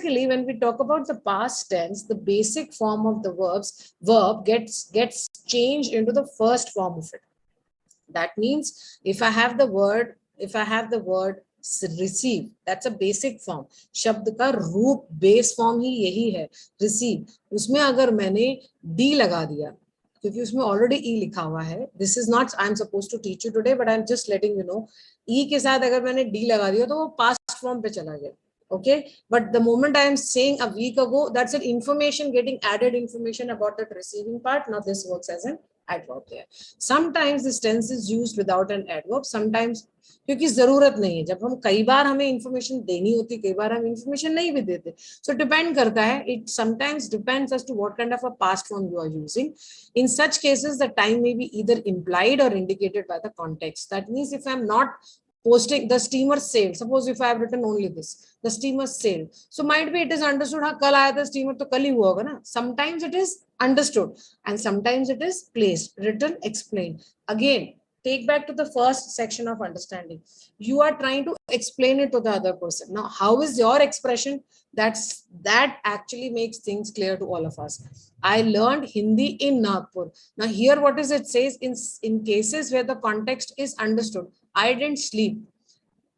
basically when we talk about the past tense, the basic form of the verb gets changed into the first form of it. That means if I have the word receive, that's a basic form. शब्द का रूप base form ही यही है receive. उसमें अगर मैंने d लगा दिया, क्योंकि उसमें ऑलरेडी ई लिखा हुआ है, this is not I am suppose to teach you today, but I am just letting you know, E के साथ अगर मैंने डी लगा दिया तो वो पास्ट फॉर्म पे चला गया. Okay, but the moment I am saying a week ago, that's an information getting added information about that receiving part. Now this works as an adverb there. Sometimes this tense is used without an adverb, sometimes क्योंकि जरूरत नहीं है. जब हम कई बार हमें information देनी होती, कई बार हम इंफॉर्मेशन नहीं भी देते. सो डिपेंड करता है. It sometimes depends as to what kind of a past form you are using. In such cases, the time may be either implied or indicated by the context. That means if I'm not posting the steamer sailed, suppose if I have written only this, the steamer sailed, so might be it is understood, हाँ कल आया था steamer तो कल ही हुआ होगा ना. Sometimes it is understood and sometimes it is placed, written, explained. Again, take back to the first section of understanding. You are trying to explain it to the other person. Now, how is your expression? That actually makes things clear to all of us. I learned Hindi in Nagpur. Now, here what is it says in cases where the context is understood. I didn't sleep.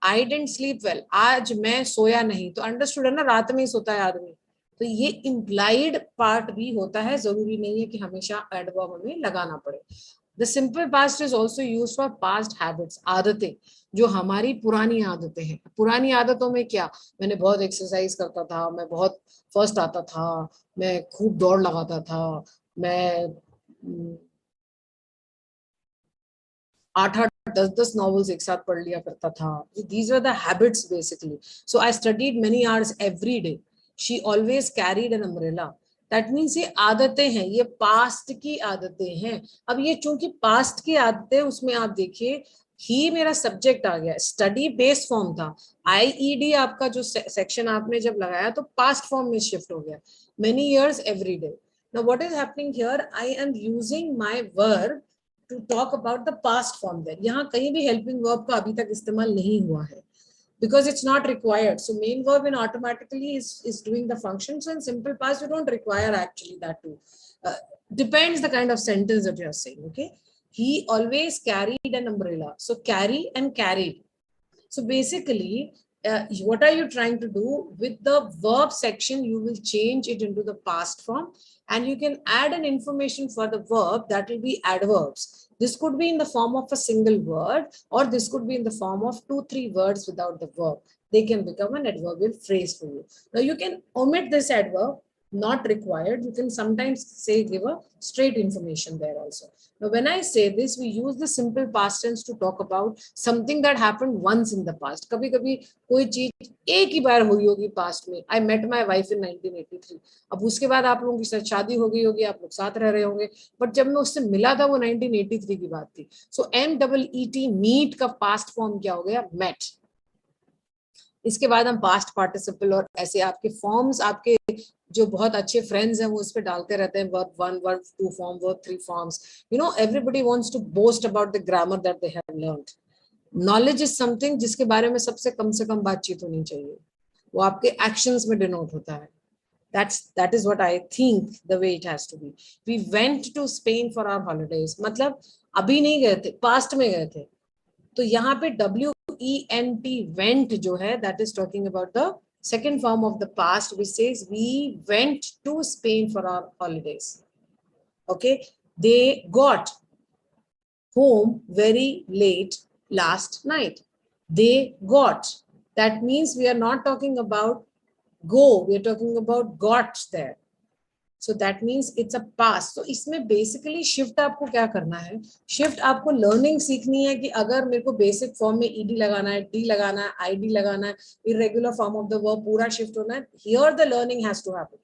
I didn't sleep well. आज मैं सोया नहीं. तो understood है ना, रात में ही सोता है आदमी. तो ये implied part भी होता है. जरूरी नहीं है कि हमेशा adverb हमें लगाना पड़े. The simple past is also used for past habits, आदतें, जो हमारी पुरानी आदतें हैं. पुरानी आदतों में क्या, मैंने बहुत एक्सरसाइज करता था, मैं बहुत फर्स्ट आता था, मैं खूब दौड़ लगाता था, मैं 8-8 10-10 novels एक साथ पढ़ लिया करता था. These were the habits basically. So I studied many hours every day. She always carried an umbrella. That means ये आदतें हैं, ये पास्ट की आदतें हैं. अब ये चूंकि पास्ट की आदतें, उसमें आप देखिए ही मेरा सब्जेक्ट आ गया, स्टडी बेस फॉर्म था. आईईडी आपका जो सेक्शन आपने जब लगाया तो पास्ट फॉर्म में शिफ्ट हो गया. Many years every day. Now what is happening here, I am using my verb to talk about the past form there. यहाँ कहीं भी helping verb का अभी तक इस्तेमाल नहीं हुआ है because it's not required. So main verb in automatically is doing the function. So in simple past you don't require actually that too. Depends the kind of sentence that you are saying. Okay, he always carried an umbrella. So carry and carried. So basically what are you trying to do with the verb section? You will change it into the past form. And you can add an information for the verb that will be adverbs. This could be in the form of a single word, or this could be in the form of 2-3 words without the verb. They can become an adverbial phrase for you. Now you can omit this adverb, not required. You can sometimes say give a straight information there also. Now when I say this, we use the simple past tense to talk about something that happened once in the past. कभी कभी कोई चीज एक ही बार हुई होगी past में. I met my wife in 1983. अब उसके बाद आप लोगों की साथ शादी हो गई होगी, आप लोग साथ रह रहे होंगे, बट जब मैं उससे मिला था वो 1983 की बात थी. सो MEET मीट का पास्ट फॉर्म क्या हो गया, met. इसके बाद हम पास्ट पार्टिसिपल और ऐसे आपके फॉर्म्स, आपके जो बहुत अच्छे फ्रेंड्स हैं वो उस पे डालते रहते हैं, verb 1, verb 2 form, verb 3 forms. You know everybody wants to boast about the grammar that they have learned. Knowledge is something जिसके बारे में सबसे कम से कम बातचीत होनी चाहिए. वो आपके एक्शंस में डिनोट होता है. that is what I think the way it has to be. We went to Spain for our holidays. मतलब अभी नहीं गए थे, पास्ट में गए थे. तो यहाँ पे WENT went जो है, that is talking about the second form of the past, which says we went to Spain for our holidays. Okay, they got home very late last night. They got, that means we are not talking about go, we are talking about got there. So that means it's a past. So इसमें basically shift आपको क्या करना है, shift आपको learning सीखनी है कि अगर मेरे को basic form में ed लगाना है, d लगाना है, id लगाना है, irregular form of the verb पूरा shift होना है. Here the learning has to happen.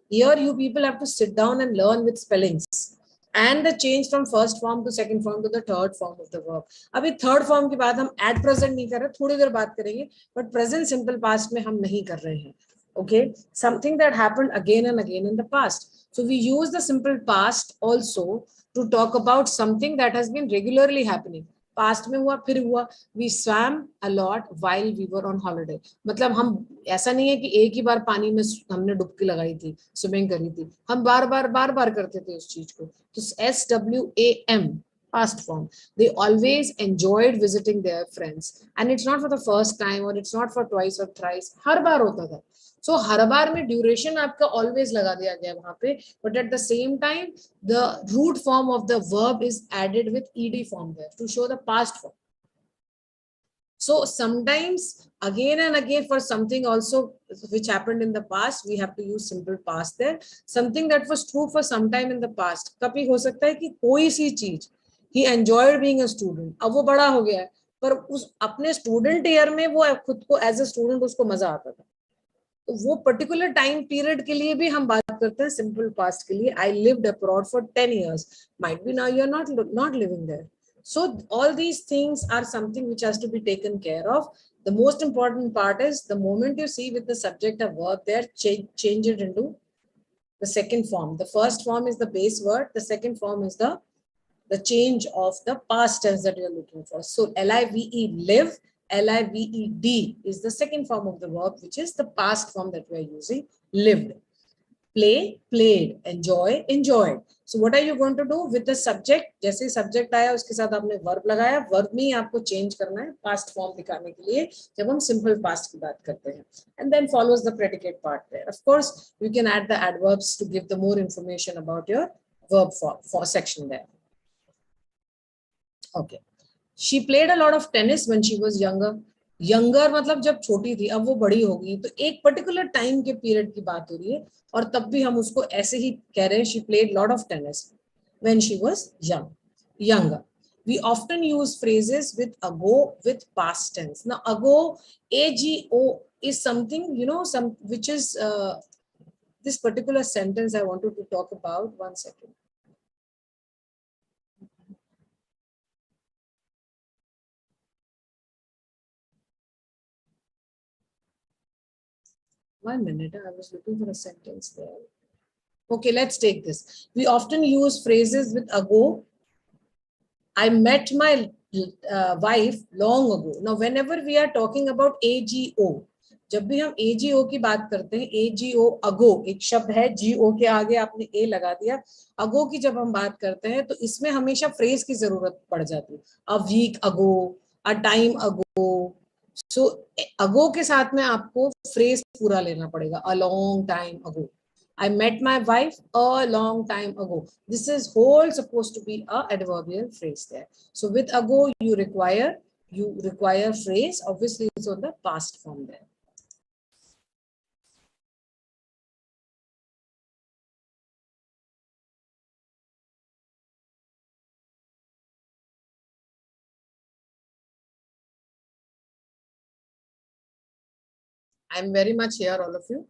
Here you people have to sit down and learn with spellings and the change from first form to second form to the third form of the verb. अभी third form के बाद हम at present नहीं कर रहे, थोड़ी देर बात करेंगे, but present simple past में हम नहीं कर रहे हैं. Okay, something that happened again and again in the past. So we use the simple past also to talk about something that has been regularly happening. Past में हुआ फिर हुआ. We swam a lot while we were on holiday. मतलब हम, ऐसा नहीं है कि एक ही बार पानी में हमने डुबकी लगाई थी, स्विमिंग करी थी, हम बार बार करते थे उस चीज को. तो SWAM, past form. They always enjoyed visiting their friends, and it's not for the first time or it's not for twice or thrice. हर बार होता था. So हर बार में ड्यूरेशन आपका ऑलवेज लगा दिया गया वहां पे, but at the same time the root form of the verb is added with ed form there to show the past form. So sometimes again and again for something also which happened in the past, we have to use simple past there. Something that was true for some time in the past, कभी हो सकता है कि कोई सी चीज, he enjoyed being a student, अब वो बड़ा हो गया है, पर उस अपने स्टूडेंट ईयर में वो खुद को एज ए स्टूडेंट उसको मजा आता था. तो वो पर्टिकुलर टाइम पीरियड के लिए भी हम बात करते हैं सिंपल पास्ट के लिए. I lived abroad for 10 years, might be now you are not living there. So all these things are something which has to be taken care of. The most important part is the moment you see with the subject a verb there, change it into the second form. The first form is the base word, the second form is the change of the past tense that you're looking for. So live, lived is the second form of the verb, which is the past form that we are using, lived. Play, played. Enjoy, enjoyed. So what are you going to do with the subject? जैसे subject आया उसके साथ आपने verb लगाया, verb में ही आपको change करना है past form दिखाने के लिए जब हम simple past की बात करते हैं. And then follows the predicate part there. Of course, you can add the adverbs to give the more information about your verb for section there. Okay. She played a lot of tennis when she was younger. Younger मतलब जब छोटी थी, अब वो बड़ी हो गई, तो एक पर्टिकुलर टाइम के पीरियड की बात हो रही है, और तब भी हम उसको ऐसे ही कह रहे हैं, she played lot of tennis when she was younger. We often use phrases with ago with past tense. Now ago, ago is something, some which is this particular sentence I wanted to talk about. One second. 1 minute, I was looking for a sentence there. Okay, let's take this. We often use phrases with ago. I met my wife long ago. Now, whenever we are talking about ago, जब भी हम ago की बात करते हैं, ago, ago, एक शब्द है, go के आगे आपने a लगा दिया. ago की जब हम बात करते हैं, तो इसमें हमेशा phrase की जरूरत पड़ जाती है. A week ago, a time ago. So ago के साथ में आपको phrase पूरा लेना पड़ेगा. A long time ago. I met my wife a long time ago. This is whole supposed to be a adverbial phrase there. So with ago you require phrase. Obviously it's on the past form there. I'm very much here, all of you.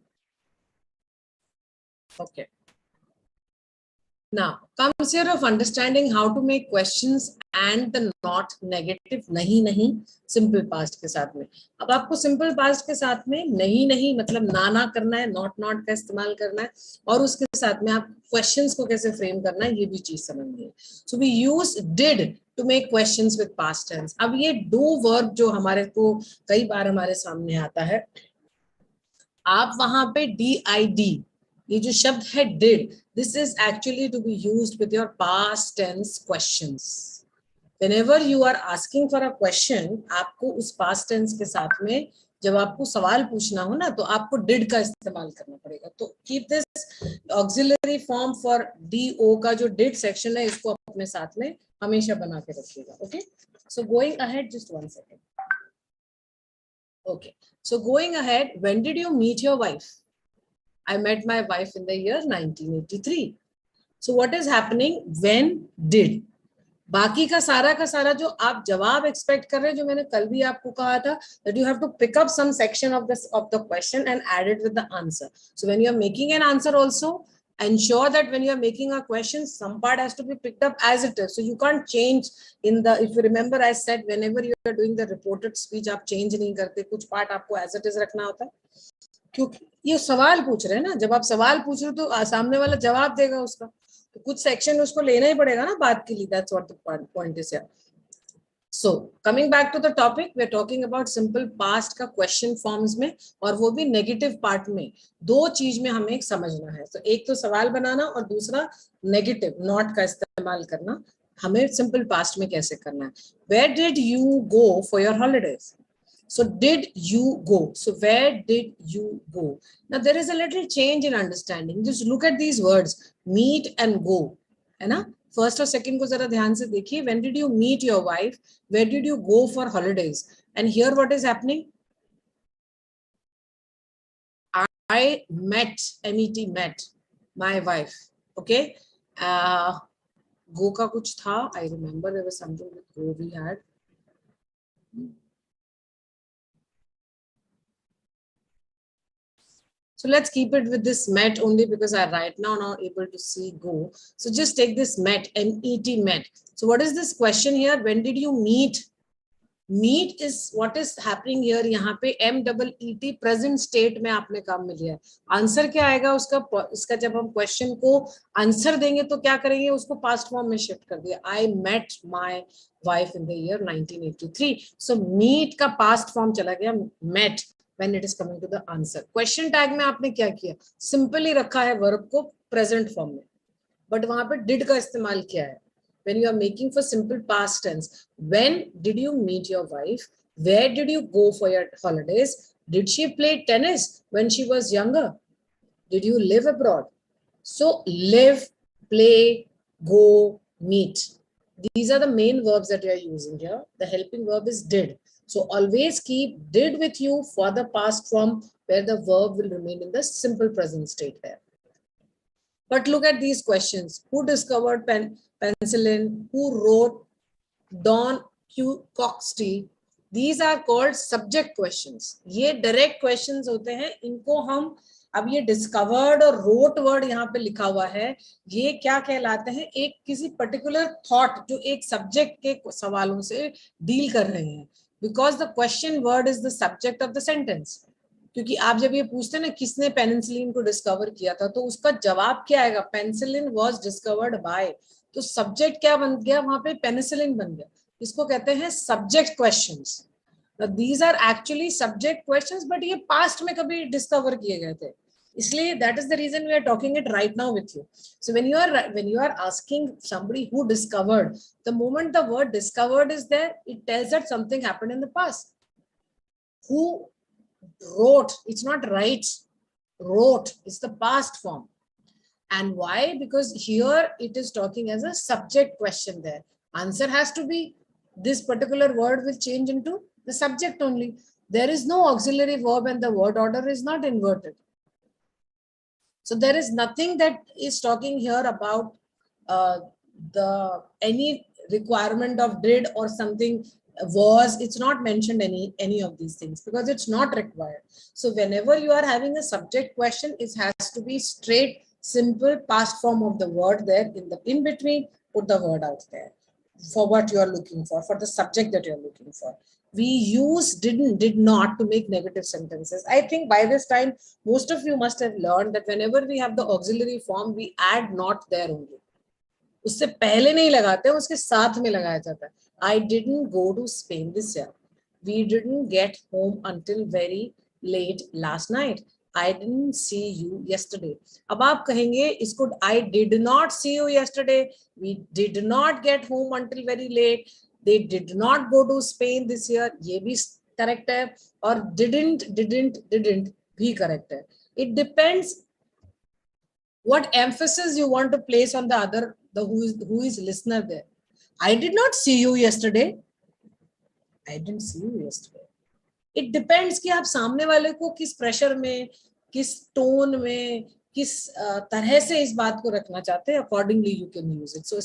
Okay. Now comes here of understanding how to make questions and the not negative नहीं simple past के साथ में. अब आपको simple past के साथ में नहीं मतलब ना करना है, not का इस्तेमाल करना है, और उसके साथ में आप questions को कैसे frame करना है ये भी चीज समझनी है. So we use did to make questions with past tense. अब ये do verb जो हमारे को कई बार हमारे सामने आता है, आप वहां पे did, ये जो शब्द है did, this is actually to be used with your past tense questions. Whenever you are asking for a question, आपको उस past tense के साथ में जब आपको सवाल पूछना हो ना, तो आपको did का इस्तेमाल करना पड़ेगा. तो keep this auxiliary form for do का जो did section है, इसको अपने साथ में हमेशा बना के रखिएगा. Okay, so going ahead, just 1 second. Okay, so going ahead, when did you meet your wife? I met my wife in the year 1983. So what is happening? When did? बाकी का सारा जो आप जवाब एक्सपेक्ट कर रहे हैं, जो मैंने कल भी आपको कहा था, that you have to pick up some section of the question and add it with the answer. So when you are making an answer also, ensure that when you are making a question, some part has to be picked up as it is. So you can't change in the, if you remember I said, whenever you are doing the reported speech, आप change नहीं करते, कुछ part आपको as it is रखना होता है, क्योंकि ये सवाल पूछ रहे हैं ना. जब आप सवाल पूछ रहे हो तो सामने वाला जवाब देगा उसका, तो कुछ सेक्शन उसको लेना ही पड़ेगा ना बात के लिए. That's what the point is here. So coming back to the topic, we're talking about simple past का question forms में, और वो भी negative part में. दो चीज में हमें समझना है. तो एक तो सवाल बनाना और दूसरा negative not का इस्तेमाल करना. हमें simple past में कैसे करना है. Where did you go for your holidays? So did you go? So where did you go? Now there is a little change in understanding. Just look at these words, meet and go, है ना. First और second को जरा ध्यान से देखिए. When did you meet your wife, where did you go for holidays, and hear what is happening. I met, MET, met my wife. Okay, go का कुछ था. I remember there was something with go we had. So let's keep it with this met only because I right now not able to see go. So just take this met, MET, met. So what is this question here? When did you meet? Meet is what is happening here. यहाँ पे MEET present state में आपने काम मिल गया. Answer क्या आएगा उसका? इसका जब हम क्वेश्चन को आंसर देंगे तो क्या करेंगे? उसको पास्ट फॉर्म में शिफ्ट कर दिया. I met my wife in the year 1983. So meet का पास्ट फॉर्म चला गया met when it is coming to the answer. Question tag में आपने क्या किया? सिंपली रखा है वर्ब को प्रेजेंट फॉर्म में, बट वहां पे did का इस्तेमाल किया है. When you are making for simple past tense, when did you meet your wife? Where did you go for your holidays? Did she play tennis when she was younger? Did you live abroad? So live, play, go, meet. These are the main verbs that we are using here. The helping verb is did. So always keep did with you for the past form, where the verb will remain in the simple present state there. But look at these questions. Who discovered penicillin? Who wrote Don Quixote? These are called subject questions. ये direct questions होते हैं. इनको हम अब ये discovered और wrote word यहाँ पे लिखा हुआ है, ये क्या कहलाते हैं? एक किसी particular thought जो एक subject के सवालों से deal कर रहे हैं. Because the question word is the subject of the sentence. क्योंकि आप जब ये पूछते हैं ना किसने पेनिसिलिन को डिस्कवर किया था, तो उसका जवाब क्या आएगा? Penicillin was discovered by. तो सब्जेक्ट क्या बन गया वहां पे? पेनिसिलिन बन गया. इसको कहते हैं subject questions. These are actually subject questions, but ये पास्ट में कभी डिस्कवर किए गए थे, इसलिए that is the reason we are talking it right now with you. So when you are asking somebody who discovered, the moment the word discovered is there, it tells that something happened in the past. Who wrote, it's not write, wrote is the past form. And why? Because here it is talking as a subject question. There answer has to be, this particular word will change into the subject only. There is no auxiliary verb and the word order is not inverted. So there is nothing that is talking here about any requirement of did or something was. It's not mentioned any of these things because it's not required. So whenever you are having a subject question, it has to be straight, simple past form of the word there. In between, put the word out there for what you are looking for the subject that you're looking for. We use didn't, did not to make negative sentences. I think by this time, most of you must have learned that whenever we have the auxiliary form, we add not there only. उससे पहले नहीं लगाते हैं, उसके साथ में लगाया जाता है. I didn't go to Spain this year. We didn't get home until very late last night. I didn't see you yesterday. अब आप कहेंगे इसको I did not see you yesterday. We did not get home until very late. They did not go to Spain this year. ये भी correct है. और didn't भी correct है. It depends what emphasis you want to place on the other, who is listener there. I did not see you yesterday. I didn't see you yesterday. It depends कि आप सामने वाले को किस प्रेशर में, किस टोन में, किस तरह से इस बात को रखना चाहते हैं. Accordingly you can use it. So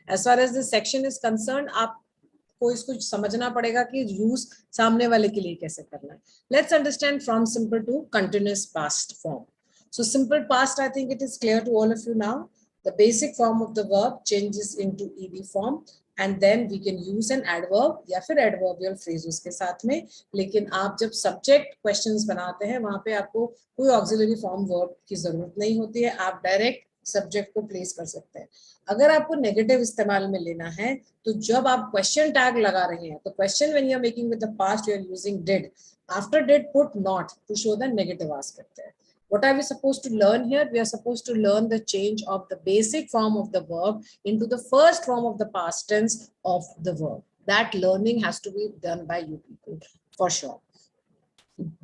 as far as this section is concerned, आपको इसको समझना पड़ेगा कि use सामने वाले के लिए कैसे करना है. Let's understand from simple to continuous past form. So simple past, I think it is clear to all of you now. The basic form of the verb changes into ED form, and then we can use an adverb या फिर adverbial phrase उसके साथ में. लेकिन आप जब subject questions बनाते हैं, वहाँ पे आपको कोई auxiliary form verb की जरूरत नहीं होती है. आप direct सब्जेक्ट को प्लेस कर सकते हैं। अगर आपको नेगेटिव इस्तेमाल में लेना है तो जब आप क्वेश्चन टैग लगा रहे हैं तो question when you are making with the past you are using did, after did put not to show the negative aspect there. What are we supposed to learn here? We are supposed to learn the change of the basic form of the verb into the first form of the past tense of the verb. That learning has to be done by you people for sure.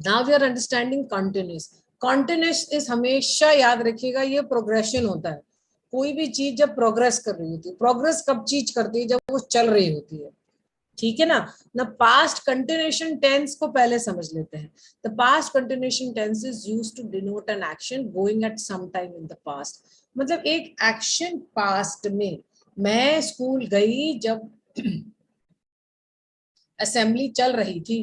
Now we are understanding continuous. Continuous is हमेशा याद रखिएगा ये progression होता है। कोई भी चीज जब प्रोग्रेस कर रही होती है, प्रोग्रेस कब चीज करती है? जब वो चल रही होती है, ठीक है ना पास्ट कंटिन्यूएशन टेंस को पहले समझ लेते हैं। The past continuation tense is used to denote an action going at some time in the past. मतलब एक एक्शन पास्ट में, मैं स्कूल गई जब असेंबली चल रही थी,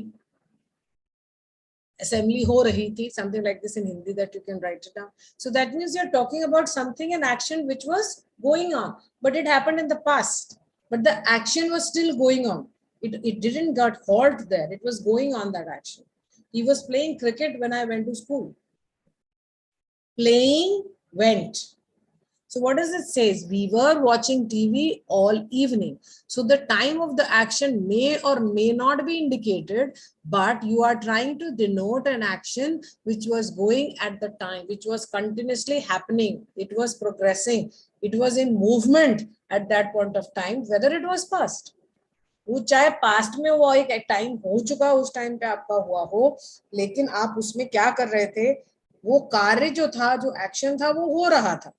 assembly ho rahi thi, something like this in Hindi that you can write it down. So that means you're talking about something, an action which was going on, but it happened in the past, but the action was still going on. It didn't got halt there. It was going on, that action. He was playing cricket when I went to school. Playing went. So what does it say? We were watching TV all evening. So the time of the action may or may not be indicated, but you are trying to denote an action which was going at the time, which was continuously happening. It was progressing. It was in movement at that point of time, whether it was past. वो चाहे past में हुआ, एक time हो चुका उस time पे आपका हुआ हो, लेकिन आप उसमें क्या कर रहे थे? वो कार्य जो था, जो एक्शन था, वो हो रहा था।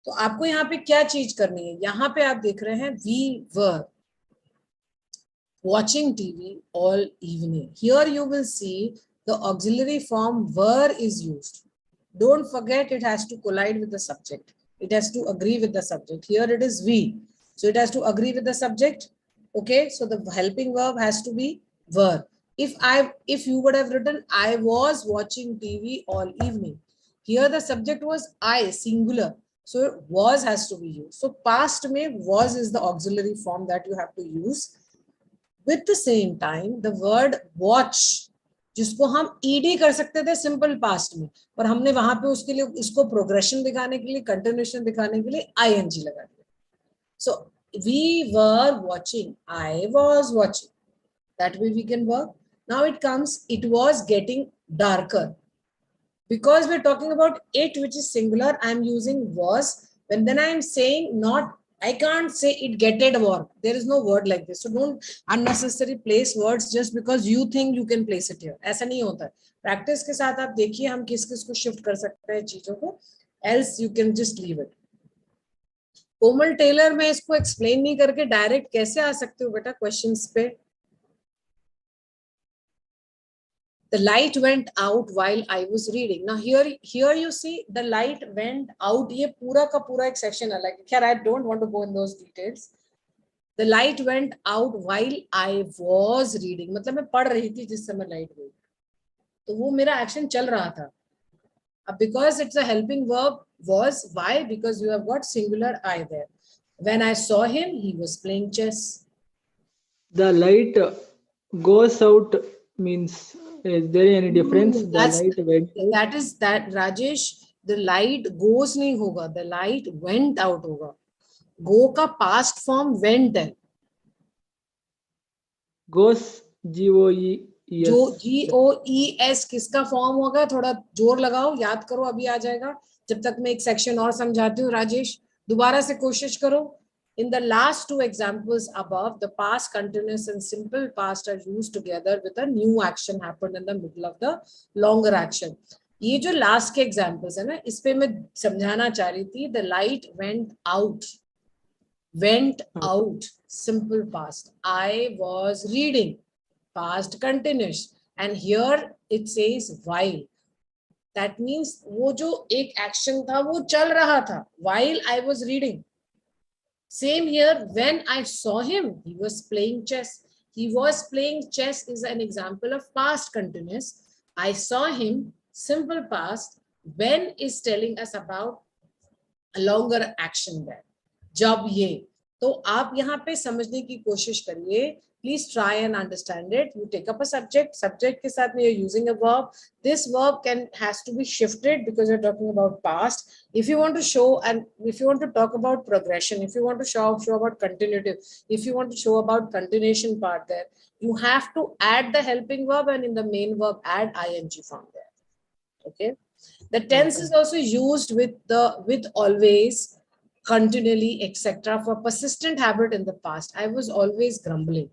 तो आपको यहाँ पे क्या चीज करनी है? यहाँ पे आप देख रहे हैं we were watching TV all evening. Here you will see the auxiliary form were is used. Don't forget it has to collide with the subject. It has to agree with the subject. Here it is we. So it has to agree with the subject. Okay, so the helping verb has to be were. If you would have written I was watching TV all evening. Here the subject was I, singular. So was has to be used. So past mein was is the auxiliary form that you have to use. With the same time, the word watch, जिसको हम ed कर सकते थे simple past में, पर हमने वहां पे उसके लिए इसको प्रोग्रेशन दिखाने के लिए, कंटिन्यूएशन दिखाने के लिए ing लगा दिया. So we were watching, I was watching. That way we can work. Now it comes, it was getting darker. Because we're talking about it, which is singular, I'm using was. When then I'm saying not, I can't say it getted work. There is no word like this. So don't unnecessarily place words just because you think you can place it here. ऐसा नहीं होता है. Practice के साथ आप देखिए हम किस किस को shift कर सकते हैं चीजों को. Else you can just leave it. कोमल टेलर में इसको explain नहीं करके direct कैसे आ सकते हो बेटा questions पे? The light went out while I was reading. Now here you see the light went out. ये पूरा का पूरा एक section अलग है. खैर I don't want to go in those details. The light went out while I was reading. मतलब मैं पढ़ रही थी जिस समय light गई. तो वो मेरा action चल रहा था. अब because it's a helping verb was, why? Because you have got singular I there. When I saw him, he was playing chess. The light goes out means, is there any difference? The light went out. That Rajesh, the light goes नहीं होगा, the light went out होगा. Go का past form went है. Goes G-O-E-S. जो G-O-E-S किसका form होगा? थोड़ा जोर लगाओ, याद करो, अभी आ जाएगा. जब तक मैं एक सेक्शन और समझाती हूँ राजेश, दोबारा से कोशिश करो. In the last two examples above, the past continuous and simple past are used together with a new action happened in the middle of the longer action. ये जो last के examples है ना, इस पे मैं समझाना चाह रही थी. The light went out. Went out. Simple past. I was reading. Past continuous. And here it says while. That means वो जो एक action था वो चल रहा था while I was reading. Same here, when I saw him, he was playing chess. He was playing chess is an example of past continuous. I saw him, simple past. When is telling us about a longer action there. जब ये, तो आप यहाँ पे समझने की कोशिश करिए Please try and understand it. You take up a subject के साथ में you're using a verb. This verb has to be shifted because you're talking about past. If you want to show and if you want to talk about progression, if you want to show about continuative, if you want to show about continuation part there, you have to add the helping verb and in the main verb add ing form there. Okay. The tense is also used with always, continually, etc. for persistent habit in the past. I was always grumbling.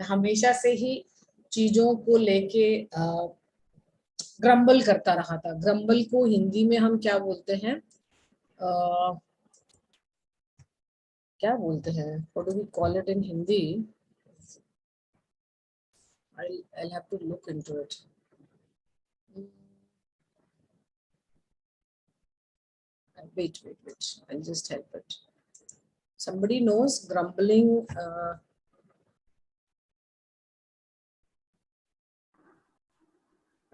हमेशा से ही चीजों को लेके grumble करता रहा था. Grumble को हिंदी में हम क्या बोलते हैं? क्या बोलते हैं? What do we call it in Hindi? I'll have to look into it. Wait. I'll just help it. Somebody knows grumbling.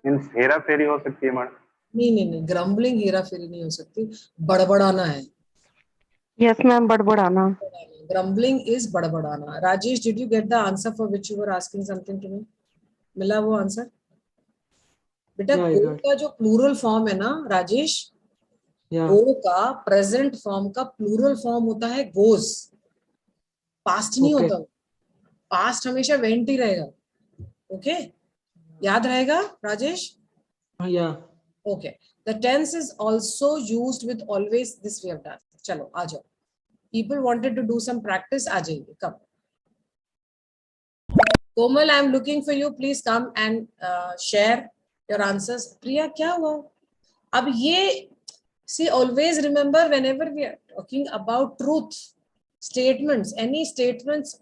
Means हेरा फेरी हो सकती है मैडम. नहीं, ग्रम्बलिंग हेरा फेरी नहीं हो सकती. बड़बड़ाना है. Yes, ma'am, बड़बड़ाना. Grumbling is बड़बड़ाना. Rajesh, did you get the answer for which you were asking something to me? मिला वो आंसर? बेटा go का जो प्लूरल फॉर्म है ना राजेश, go का प्रेजेंट फॉर्म का प्लूरल फॉर्म होता है goes. पास्ट नहीं होता. पास्ट हमेशा went ही रहेगा. ओके, याद रहेगा Rajesh? Yeah. Okay. The tense is also used with always. This we have done. चलो आ जाओ. People wanted to do some practice. आ जाइए. Come. Komal, I am looking for you. Please come and share your answers. Priya, क्या हुआ? अब ये see, always remember whenever we are talking about truth statements, any statements.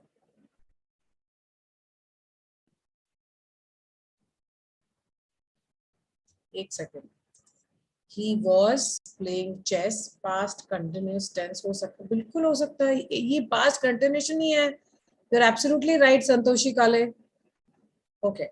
एक second. He was playing chess. Past continuous tense हो सकता है. बिल्कुल हो सकता है. ये past continuation ही है. You're absolutely right, Santoshi Kale. Okay.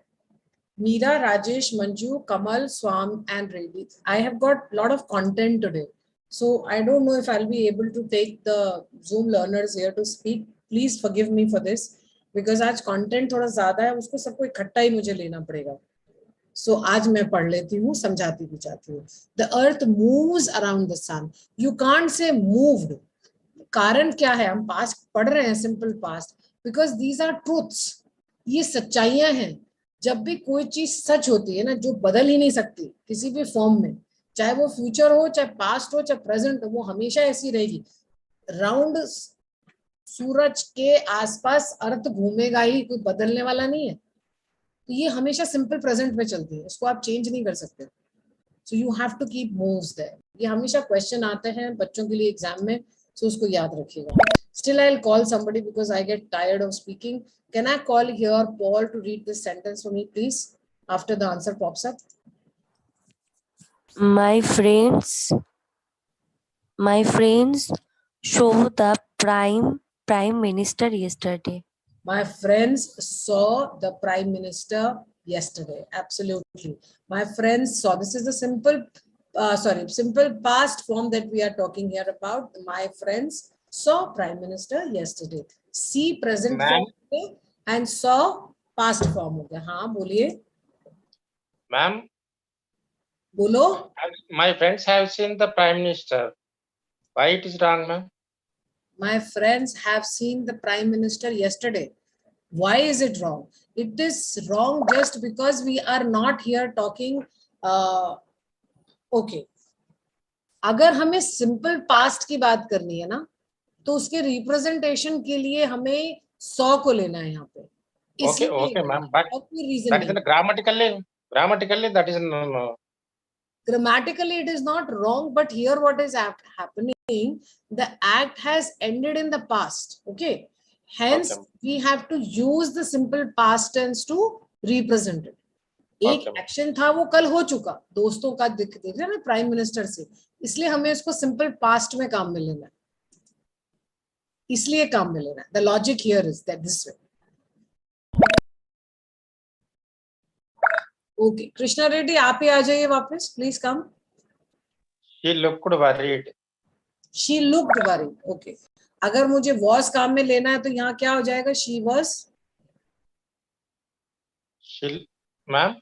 Meera, Rajesh, Manju, Kamal, Swam, and Reddy. I have got a lot of content today. So I don't know if I'll be able to take the Zoom learners here to speak. Please forgive me for this. Because आज content थोड़ा ज़्यादा है. उसको सबको इकट्ठा ही मुझे लेना पड़ेगा. So आज मैं पढ़ लेती हूँ, समझाती भी चाहती हूँ. The earth moves around the sun. You can't say moved. कारण क्या है? हम past पढ़ रहे हैं, simple past. Because these are truths. ये सच्चाइयां हैं. जब भी कोई चीज सच होती है ना, जो बदल ही नहीं सकती किसी भी फॉर्म में, चाहे वो फ्यूचर हो, चाहे पास्ट हो, चाहे प्रेजेंट हो, वो हमेशा ऐसी रहेगी. राउंड सूरज के आसपास अर्थ घूमेगा ही, कोई बदलने वाला नहीं है. तो ये हमेशा सिंपल प्रेजेंट में चलती है. इसको आप चेंज नहीं कर सकते. So you have to keep moves there. ये हमेशा क्वेश्चन आते हैं बच्चों के लिए एग्जाम में, सो उसको याद रखिएगा. Still, I'll call somebody because I get tired of speaking. Can I call here Paul to read this sentence for me, please? After the answer pops up. My friends saw the prime minister yesterday. My friends saw the prime minister yesterday. Absolutely. My friends saw. This is a simple past form that we are talking here about. My friends saw prime minister yesterday. See present form and saw past form हो गया. हाँ बोलिए. Ma'am. बोलो. My friends have seen the prime minister. Why it is wrong, ma'am? My friends have seen the prime minister yesterday. Why is it wrong? It is wrong just because we are not here talking. Okay. अगर हमें simple past की बात करनी है ना, तो उसके representation के लिए हमें 100 को लेना है यहाँ पे. Okay, ma'am. But that is grammatically that is no. Grammatically it is not wrong, but here what is happening, the act has ended in the past. Okay. Hence we have to use the simple past tense to represent it. एक action था वो कल हो चुका, दोस्तों का देख रहे हैं ना प्राइम मिनिस्टर से, इसलिए हमें इसको सिंपल पास्ट में काम में लेना है. इसलिए काम में लेना है. The logic here is that this way. Okay, Krishna Reddy, आप ही आ जाइए वापस, please come. She looked worried. She looked worried. Okay. अगर मुझे was काम में लेना है तो यहाँ क्या हो जाएगा? She was She'll, ma'am.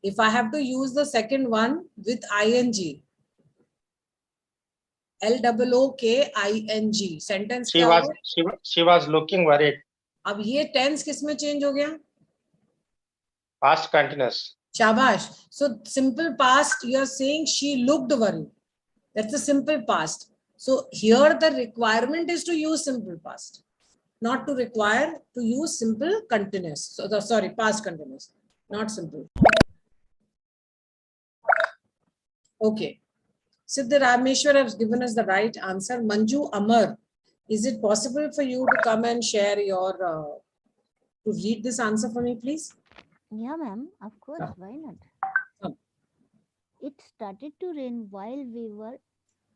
If I have to use the second one with ing, LOOKING, sentence क्या होगा? She was looking worried. अब ये tense किसमें change हो गया? Past continuous. Shabash. So simple past, you are saying she looked worried. That's the simple past. So here the requirement is to use simple past, not to require to use simple continuous. So sorry, past continuous, not simple. Okay. Siddhi Rameshwar has given us the right answer. Manju Amar, is it possible for you to come and share your, to read this answer for me, please? Yeah, ma'am. Of course. Why not? Come. It started to rain while we were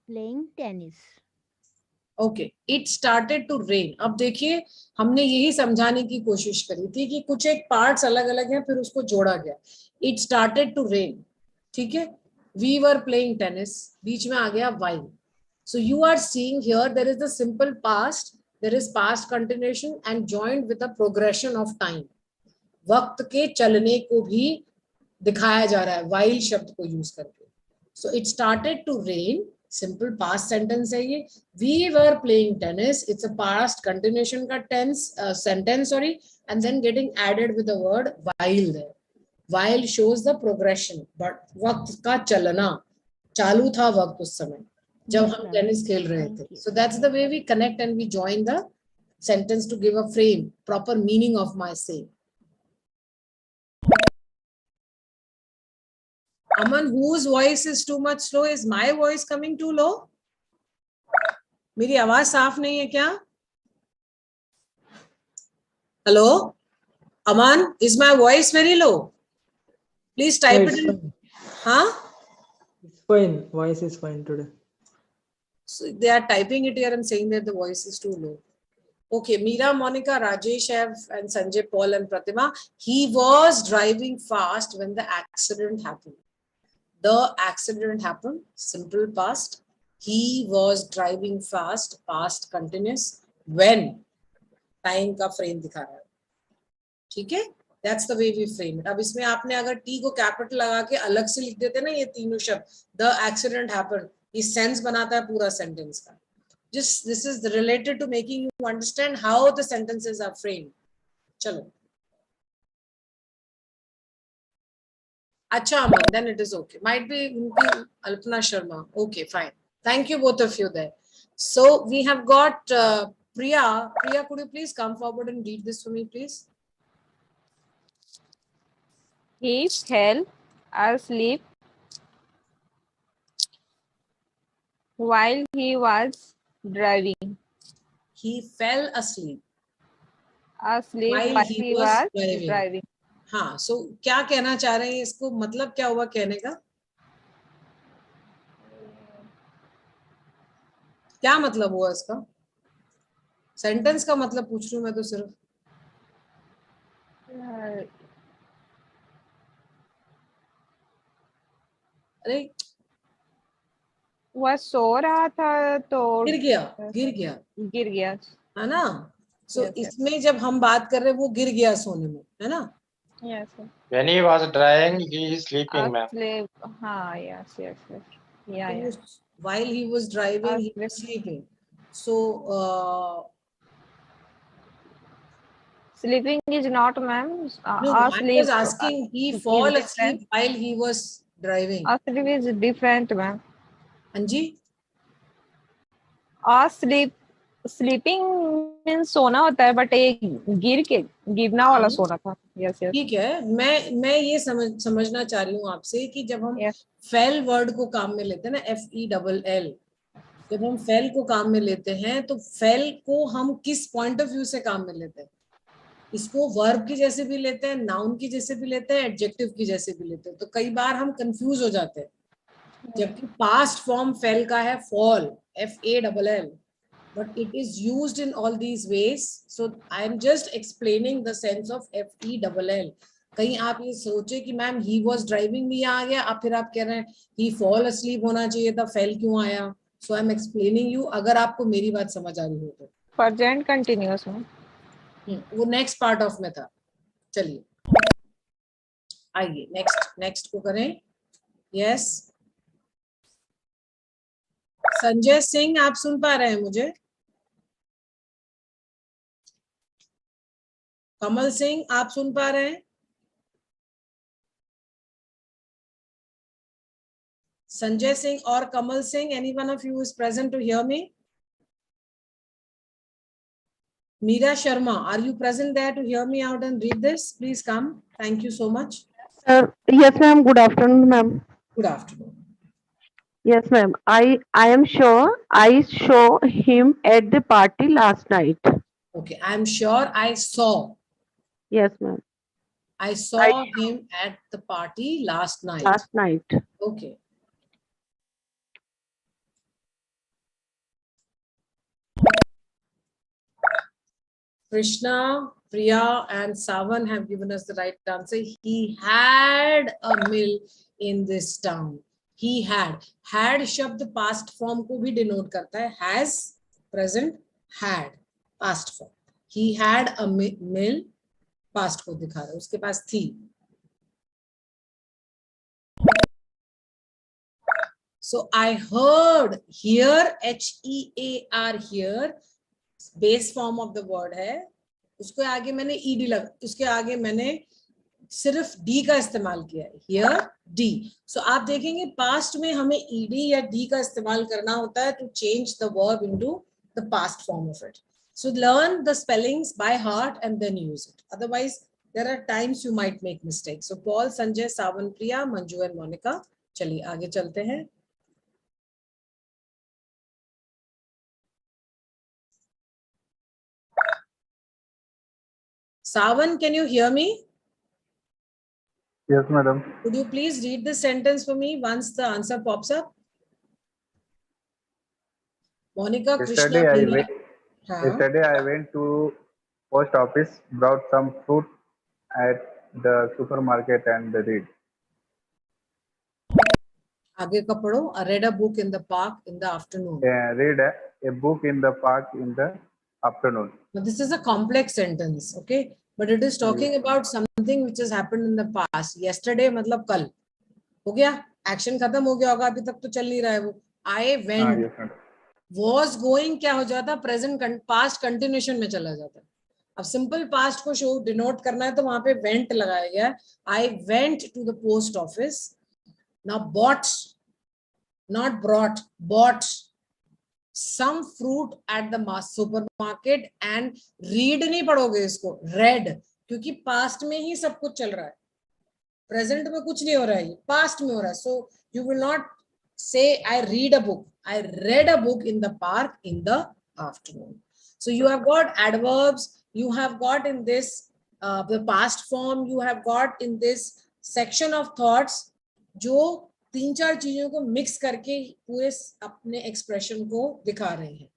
playing tennis. Okay, it started to rain. अब देखिए, हमने यही समझाने की कोशिश करी थी कि कुछ एक पार्ट्स अलग अलग हैं, फिर उसको जोड़ा गया. इट स्टार्टेड टू रेन, ठीक है. वी वर प्लेइंग टेनिस, बीच में आ गया while. So you are seeing here there is the simple past, there is past continuation and joined with the progression of time. वक्त के चलने को भी दिखाया जा रहा है वाइल शब्द को यूज करके. So it started to rain, simple past sentence है ये. We were playing tennis, it's a past continuation का tense sentence, sorry, and then getting added with the word while there. While shows the progression, but वक्त का चलना, चालू था वक्त उस समय जब हम टेनिस खेल रहे थे. So that's the way we connect and we join the sentence to give a frame, proper meaning of my saying. Aman, whose voice is too much slow? Is my voice coming too low? मेरी आवाज साफ नहीं है क्या? Hello, Aman, is my voice very low? Please type it in. Huh? It's fine. Voice is fine today. So they are typing it here and saying that the voice is too low. Okay, Meera, Monica, Rajesh and Sanjay, Paul and Pratima. He was driving fast when the accident happened. The accident happened, simple past. He was driving fast, past continuous, when time का frame दिखा रहा है. ठीक है? That's the way we frame it. अब इसमें आपने अगर T को कैपिटल लगा के अलग से लिख देते ना ये तीनों शब्द, the accident happened, ये सेंस बनाता है पूरा सेंटेंस का. Just this is related to making you understand how the sentences are framed. चलो. Acha, Aman, then it is okay. Might be Alpana Sharma. Okay, fine. Thank you both of you there. So we have got Priya. Priya, could you please come forward and read this for me, please? He fell asleep while he was driving. He fell asleep Asleep while while he he was was driving. हाँ, so क्या कहना चाह रहे हैं, इसको मतलब क्या हुआ कहने का? क्या मतलब हुआ इसका? सेंटेंस का मतलब पूछ रही हूँ मैं तो सिर्फ. अरे वह सो रहा था तो गिर गया है ना. सो इसमें जब हम बात कर रहे हैं वो गिर गया सोने में, है ना? Yes, sir. When he was driving, he is sleeping, ma'am. Asleep. हाँ, yes. Yeah. While he was driving, he was sleeping. So sleeping is not, ma'am. no, I was asking, he fall asleep while he was driving. Asleep is different, ma'am. Anji? Sleeping means सोना होता है, but ये गिरना वाला सोना था. Yes. ठीक है, मैं ये समझना चाह रही हूँ आपसे कि जब हम फेल वर्ड को काम में लेते हैं ना, FELL, जब हम फेल को काम में लेते हैं तो फेल को हम किस पॉइंट ऑफ व्यू से काम में लेते हैं? इसको वर्ब की जैसे भी लेते हैं, नाउन की जैसे भी लेते हैं, एडजेक्टिव की जैसे भी लेते हैं. तो कई बार हम कंफ्यूज हो जाते हैं, जबकि पास्ट फॉर्म फेल का है fall, FALL, but it is used in all these ways. So I am just explaining the sense of FELL. कहीं आप ये सोचे कि मैम he was driving भी आ गया, अब फिर आप कह रहे हैं he fall asleep होना चाहिए था, फेल क्यों आया? So I am explaining you, अगर आपको मेरी बात समझ आ रही हो तो. Present continuous में वो नेक्स्ट पार्ट ऑफ में था. चलिए आइए नेक्स्ट को करें. यस, संजय सिंह आप सुन पा रहे हैं मुझे? कमल सिंह आप सुन पा रहे हैं? Sanjay Singh or Kamal Singh, any one of you is present to hear me? Meera Sharma, are you present there to hear me out and read this? Please come. Thank you so much. Yes, ma'am. Good afternoon, ma'am. Good afternoon. Yes, ma'am. I am sure I saw him at the party last night. Okay, I'm sure I saw. Yes, ma'am. I saw him at the party last night. Last night. Okay. Krishna, Priya, and Savan have given us the right answer. He had a mill in this town. He had. Had शब्द past form को भी denote करता है. Has, present, had, past form. He had a mill, past को दिखा रहा है. उसके पास थी. So I heard here, H-E-A-R here. Base form of the word है, उसको आगे मैंने ईडी लगा, उसके आगे मैंने सिर्फ डी का इस्तेमाल किया है. Here D. सो आप देखेंगे पास्ट में हमें ईडी या डी का इस्तेमाल करना होता है to change the verb into the past form of it. So learn the spellings by heart and then use it, otherwise there are times you might make mistake. So Paul, Sanjay, Sawan, Priya, Manju and Monica. चलिए आगे चलते हैं. Savan, can you hear me? Yes, madam. Could you please read the sentence for me once the answer pops up? Monica, Krishna, Yesterday I went to post office, brought some fruit at the supermarket and read. आगे का पढ़ो. I read a book in the park in the afternoon. Read a book in the park in the afternoon. Now this is a complex sentence, okay? But it is talking about something which has happened in the past. Yesterday मतलब कल. हो गया? Action खत्म हो गया होगा, अभी तक तो चल नहीं रहा है वो. I went. Yes, madam. Was going क्या हो जाता? Present past continuation में चला जाता. अब simple past को show denote करना है तो वहां पे went लगाया गया. I went to the post office. Now bought, not brought, bought some fruit at the supermarket and read नहीं पढ़ोगे इसको, read, क्योंकि past में ही सब कुछ चल रहा है. Present में कुछ नहीं हो रहा है, past में हो रहा है. So you will not say I read a book. I read a book in the park in the afternoon. So you have got adverbs, you have got in this the past form, you have got in this section of thoughts जो 3-4 चीजों को mix करके पूरे अपने expression को दिखा रहे हैं.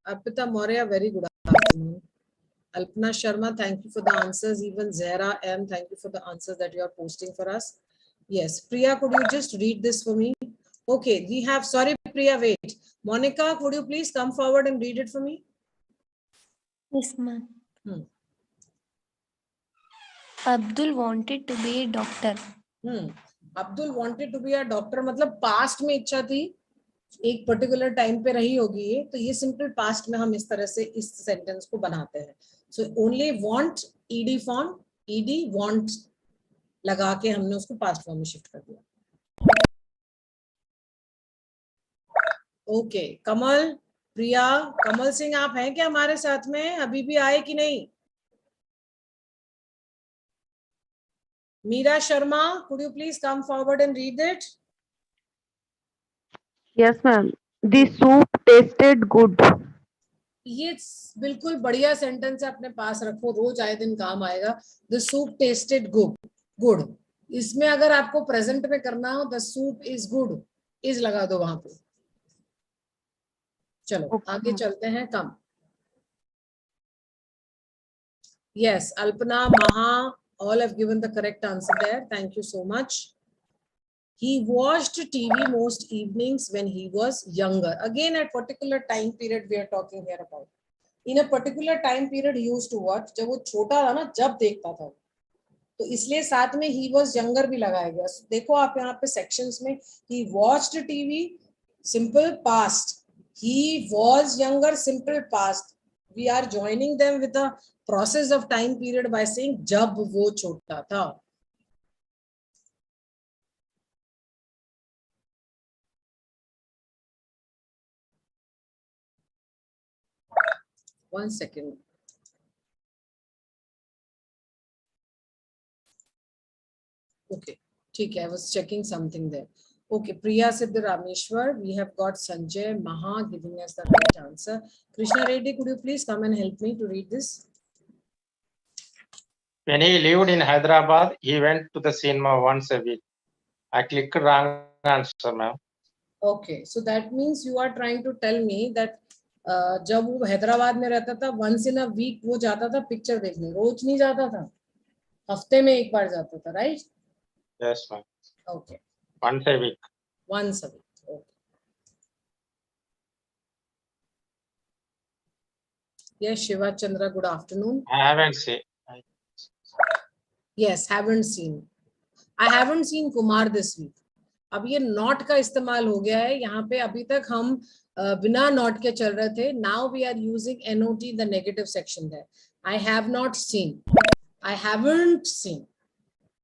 Arpita Maurya, very good afternoon. Alpana Sharma, thank you for the answers. Even Zahra M, thank you for the answers that you are posting for us. Yes, Priya, could you just read this for me? Okay, we have, sorry Priya, wait. Monica, could you please come forward and read it for me? Yes, ma'am. Abdul wanted to be a doctor. Abdul wanted to be a doctor मतलब past में इच्छा थी, एक particular time पे रही होगी ये, तो ये सिंपल पास्ट में हम इस तरह से इस सेंटेंस को बनाते हैं. So only want ED form, ED want लगा के हमने उसको पास्ट फॉर्म में शिफ्ट कर दिया. ओके, कमल, प्रिया, कमल सिंह आप हैं क्या हमारे साथ में? अभी भी आए कि नहीं? Meera Sharma, could you please come forward and read it? Yes, ma'am. The soup tasted good. ये बिल्कुल बढ़िया सेंटेंस है, अपने पास रखो, रोज आए दिन काम आएगा. The soup tasted good. Good. इसमें अगर आपको प्रेजेंट में करना हो, the soup is good, is लगा दो वहां पे. चलो आगे चलते हैं. कम. Yes, Alpana, Maha, all have given the correct answer there. Thank you so much. He watched TV most evenings when he was younger. Again, at particular time period we are talking here about. in a particular time period he used to watch. जब वो छोटा था ना, जब देखता था, तो इसलिए साथ में he was younger भी लगाया गया. देखो आप यहाँ पे sections में he watched TV, simple past. He was younger, simple past. We are joining them with the process of time period by saying जब वो छोटा था. One second. Okay, ठीक है. I was checking something there. Okay, Priya Siddha Rameshwar, we have got Sanjay Maha giving us the right answer. Krishna Reddy, could you please come and help me to read this? When he lived in Hyderabad, he went to the cinema once a week. I clicked wrong answer, ma'am. Okay, so that means you are trying to tell me that जब वो हैदराबाद में रहता था, once in a week वो जाता था picture देखने, रोज नहीं जाता था, हफ्ते में एक बार जाता था, right? Yes, ma'am. Okay. Once a week. Once a week. Okay. Yes, Shiva Chandra, good afternoon. I haven't seen. Yes, haven't seen. I haven't seen Kumar this week. अब ये not का इस्तेमाल हो गया है यहाँ पे. अभी तक हम बिना not के चल रहे थे. Now we are using not, the negative section there. I have not seen. I haven't seen.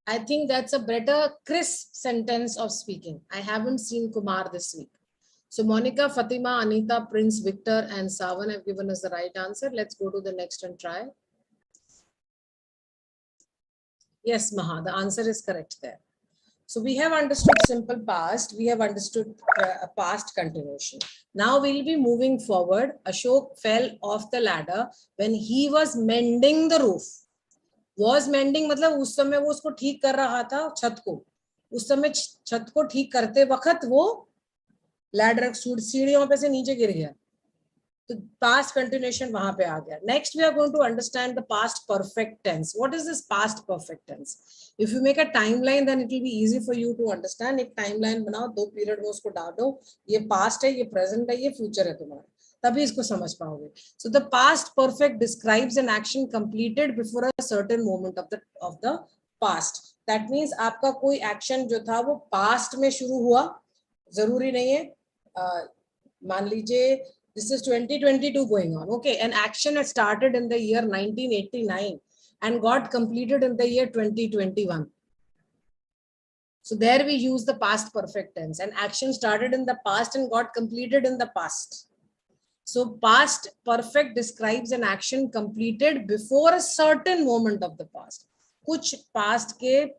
I think that's a better crisp sentence of speaking. I haven't seen Kumar this week. So Monica, Fatima, Anita, Prince, Victor, and Savan have given us the right answer. Let's go to the next and try. Yes, Maha, the answer is correct there. So we have understood simple past. We have understood a past continuation. Now we'll be moving forward. Ashok fell off the ladder when he was mending the roof. Was mending मतलब उस समय वो उसको ठीक कर रहा था छत को. उस समय छत को ठीक करते वक्त वो लैडर सीढ़ियों पे से नीचे गिर गया. तो past continuation वहां पे आ गया. Next we are going to understand the past perfect tense. What is this past perfect tense? If you make a timeline, then it will be easy for you to understand. एक timeline बनाओ, 2 period में उसको डाल दो. ये past है, ये present है, ये future है तुम्हारा. तभी इसको समझ पाओगे. So the past perfect describes an action completed before a certain moment of the past. That means आपका कोई action जो था वो past में शुरू हुआ, जरूरी नहीं है. मान लीजिए this is 2022 going on. Okay, an action has started in the year 1989 and got completed in the year 2021. So there we use the past perfect tense. An action started in the past and got completed in the past. So past perfect describes an action completed before a certain moment of the past. कुछ past के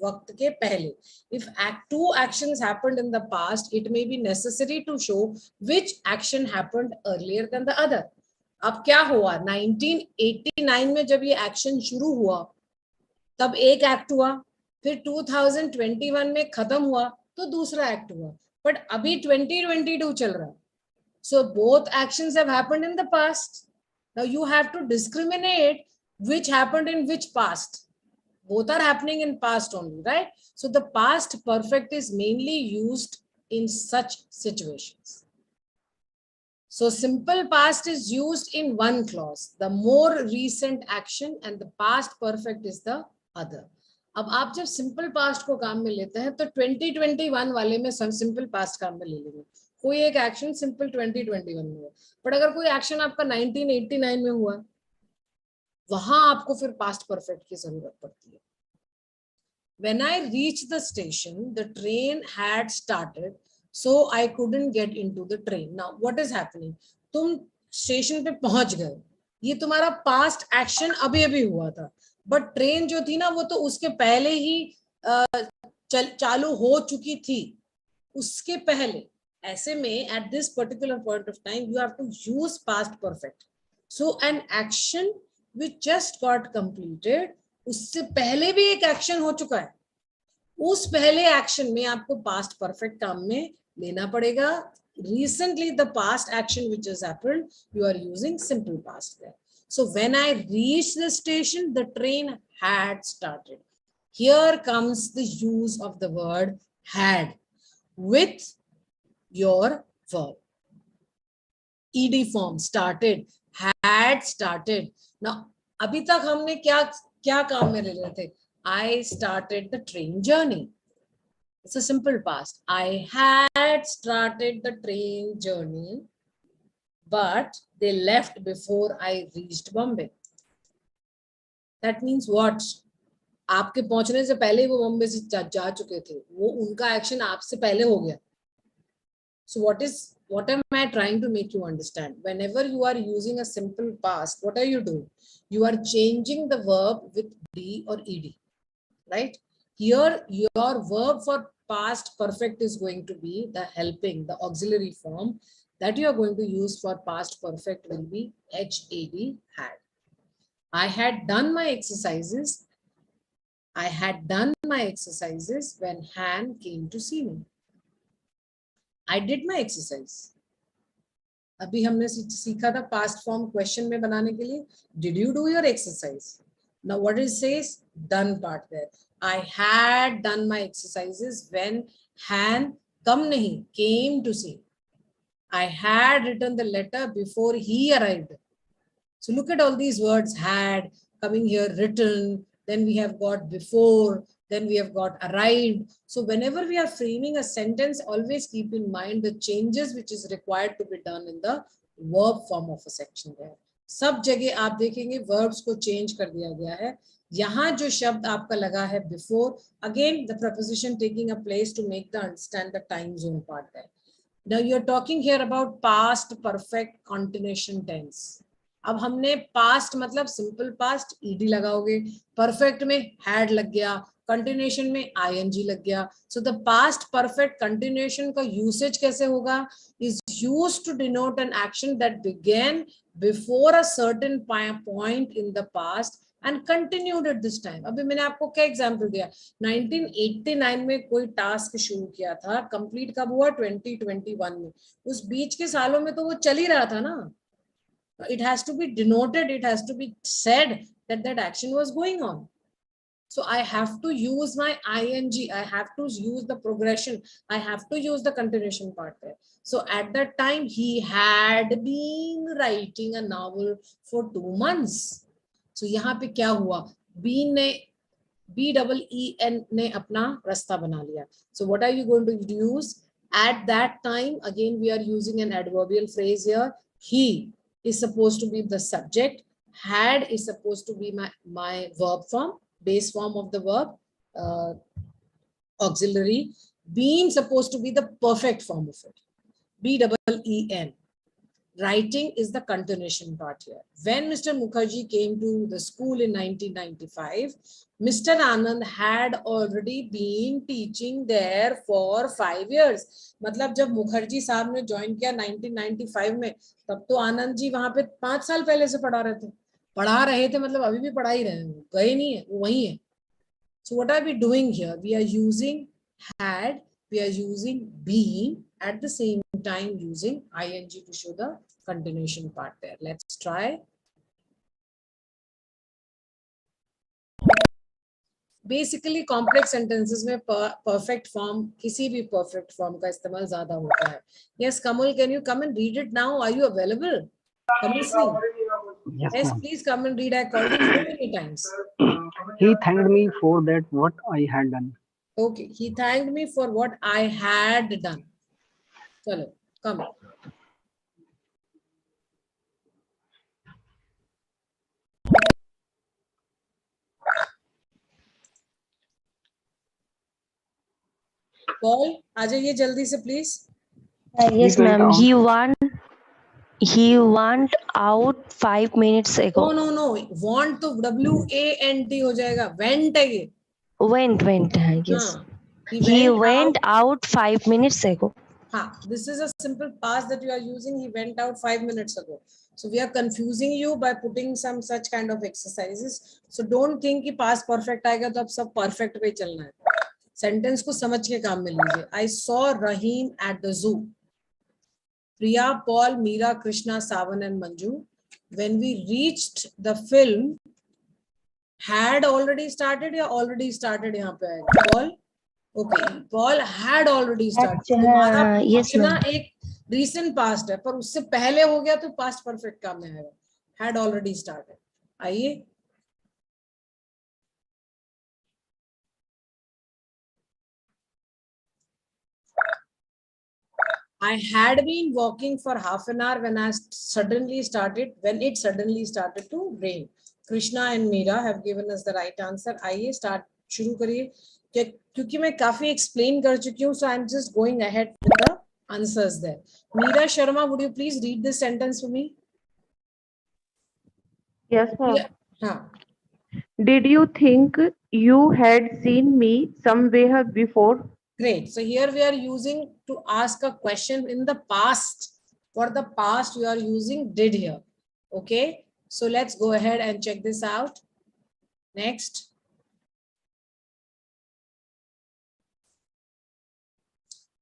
वक्त के पहले. If two actions happened in the past, it may be necessary to show which action happened earlier than the other. अब क्या हुआ? 1989 में जब ये action शुरू हुआ, तब एक act हुआ, फिर 2021 में खत्म हुआ, तो दूसरा act हुआ. But अभी 2022 चल रहा है. So both actions have happened in the past. Now you have to discriminate which happened in which past. Both are happening in past only, right? So the past perfect is mainly used in such situations. So simple past is used in one clause, the more recent action, and the past perfect is the other. अब आप जब simple past को काम में लेते हैं तो 2021 वाले में simple past काम में ले लेंगे. कोई एक action simple 2021 में हुआ, but अगर कोई action आपका 1989 में हुआ, वहां आपको फिर past perfect की जरूरत पड़ती है. When I reached the station, the train had started, so I couldn't get into the train. Now, what is happening? तुम स्टेशन पे पहुंच गए, ये तुम्हारा past action अभी अभी हुआ था, but ट्रेन जो थी ना वो तो उसके पहले ही चालू हो चुकी थी. उसके पहले ऐसे में at this particular point of time you have to use past perfect. So an action which just got completed, उससे पहले भी एक एक्शन हो चुका है, उस पहले एक्शन में आपको पास्ट परफेक्ट काम में लेना पड़ेगा. Recently the past action which has happened, you are using simple past there. So when I reached the station, the train had started. Here comes the use of the word had with your verb. ED form, started, had started. Now, अभी तक हमने क्या काम में ले रहे थे? I started the train journey. It's a simple past. I had started the train journey, but they left before I reached Bombay. That means what? आपके पहुंचने से पहले वो बॉम्बे से जा चुके थे, वो उनका एक्शन आपसे पहले हो गया. So what am I trying to make you understand? Whenever you are using a simple past, what are you doing? You are changing the verb with D or ED, right? Here, your verb for past perfect is going to be the helping, the auxiliary form that you are going to use for past perfect will be HAD, had. I had done my exercises. I had done my exercises when Han came to see me. I did my exercise. अभी हमने सीखा था past form question में बनाने के लिए. Did you do your exercise? Now what it says? Done part there. I had done my exercises when Han came to see. I had written the letter before he arrived. So look at all these words, had, coming here, written, then we have got before, then we have got arrived. So whenever we are framing a sentence, always keep in mind the changes which is required to be done in the verb form of a section there. सब जगह आप देखेंगे verbs को change कर दिया गया है. यहाँ जो शब्द आपका लगा है before, again the preposition taking a place to make the understand the time zone part there. Now you're talking here about past perfect continuation tense. अब हमने past मतलब simple past ed लगाओगे, perfect में had लग गया, continuation में ing लग गया. So the past perfect continuation का usage कैसे होगा? Is used to denote an action that began before a certain point in the past and continued at this time. अभी मैंने आपको क्या example दिया? 1989 में कोई task शुरू किया था, complete कब हुआ? 2021 में. उस बीच के सालों में तो वो चल ही रहा था ना. It has to be denoted, it has to be said that that action was going on. So I have to use my ing, I have to use the progression, I have to use the continuation part there. So at that time, he had been writing a novel for 2 months. So यहाँ पे क्या हुआ? B-double-E-N ने अपना रास्ता बना लिया. So what are you going to use? At that time, again we are using an adverbial phrase here. He is supposed to be the subject. Had is supposed to be my verb form, base form of the verb, auxiliary. Been supposed to be the perfect form of it. B-double-E-N. Writing is the continuation part here. When Mr. Mukherjee came to the school in 1995, Mr. Anand had already been teaching there for 5 years. मतलब जब मुखर्जी साहब ने join किया 1995 में, तब तो आनंद जी वहां पे 5 साल पहले से पढ़ा रहे थे मतलब अभी भी पढ़ा ही रहे हैं, गए नहीं है, वो वही है. So what are we doing here? We are using had, we are using been, at the same time using ing to show the continuation part there. Let's try. Basically complex sentences में perfect form, किसी भी perfect form का इस्तेमाल ज़्यादा होता है. Yes, Kamal, can you come and read it now? Are you available? Kamal Singh. Yes, please come and read. I called you so many times. He thanked me for that what I had done. Okay, he thanked me for what I had done. Chalo, come. Paul, आ जाइए जल्दी से please. Yes, ma'am. He went out 5 minutes ago. No. Want to W-A-N-T हो जाएगा. Went है ये. Went. Yes. He went out 5 minutes ago. This is a simple past that you are using. He went out 5 minutes ago. So we are confusing you by putting some such kind of exercises. So don't think कि past perfect आएगा तो अब सब perfect पे चलना है. Sentence को समझ के काम में लीजिए. I saw Rahim at the zoo. Priya, Paul, Meera, Krishna, Savan and Manju. When we reached the film, had already started या already started यहाँ पे आएगा? Paul? Okay, Paul had already started. Yes, ma'am. एक recent past है, पर उससे पहले हो गया तो past perfect काम में आएगा. had already started. आइए. I had been walking for half an hour when it suddenly started to rain. Krishna and Meera have given us the right answer. आइए start शुरू करिए. क्योंकि मैं काफी explain कर चुकी हूँ, so I'm just going ahead with the answers there. Meera Sharma, would you please read this sentence for me? Yes, ma'am. हाँ. Did you think you had seen me somewhere before? Great. So here we are using to ask a question in the past. For the past, we are using did here. Okay. So let's go ahead and check this out. Next.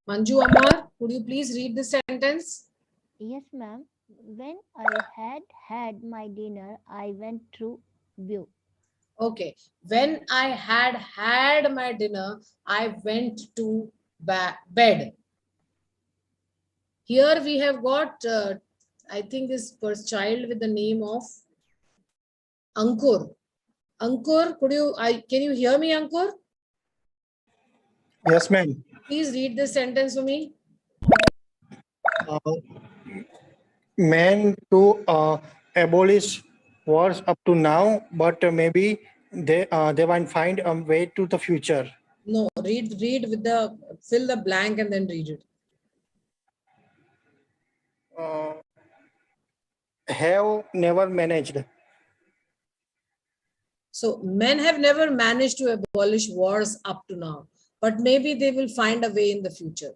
Manju Amar, could you please read this sentence? Yes, ma'am. When I had my dinner, I went through view. Okay. When I had my dinner, I went to bed. Here we have got, I think this first child with the name of Ankur. Ankur, can you hear me, Ankur? Yes, ma'am. Please read this sentence for me. Meant to abolish wars up to now, but maybe they might find a way to the future. No, read with the, fill the blank and then read it. Have never managed. So men have never managed to abolish wars up to now, but maybe they will find a way in the future.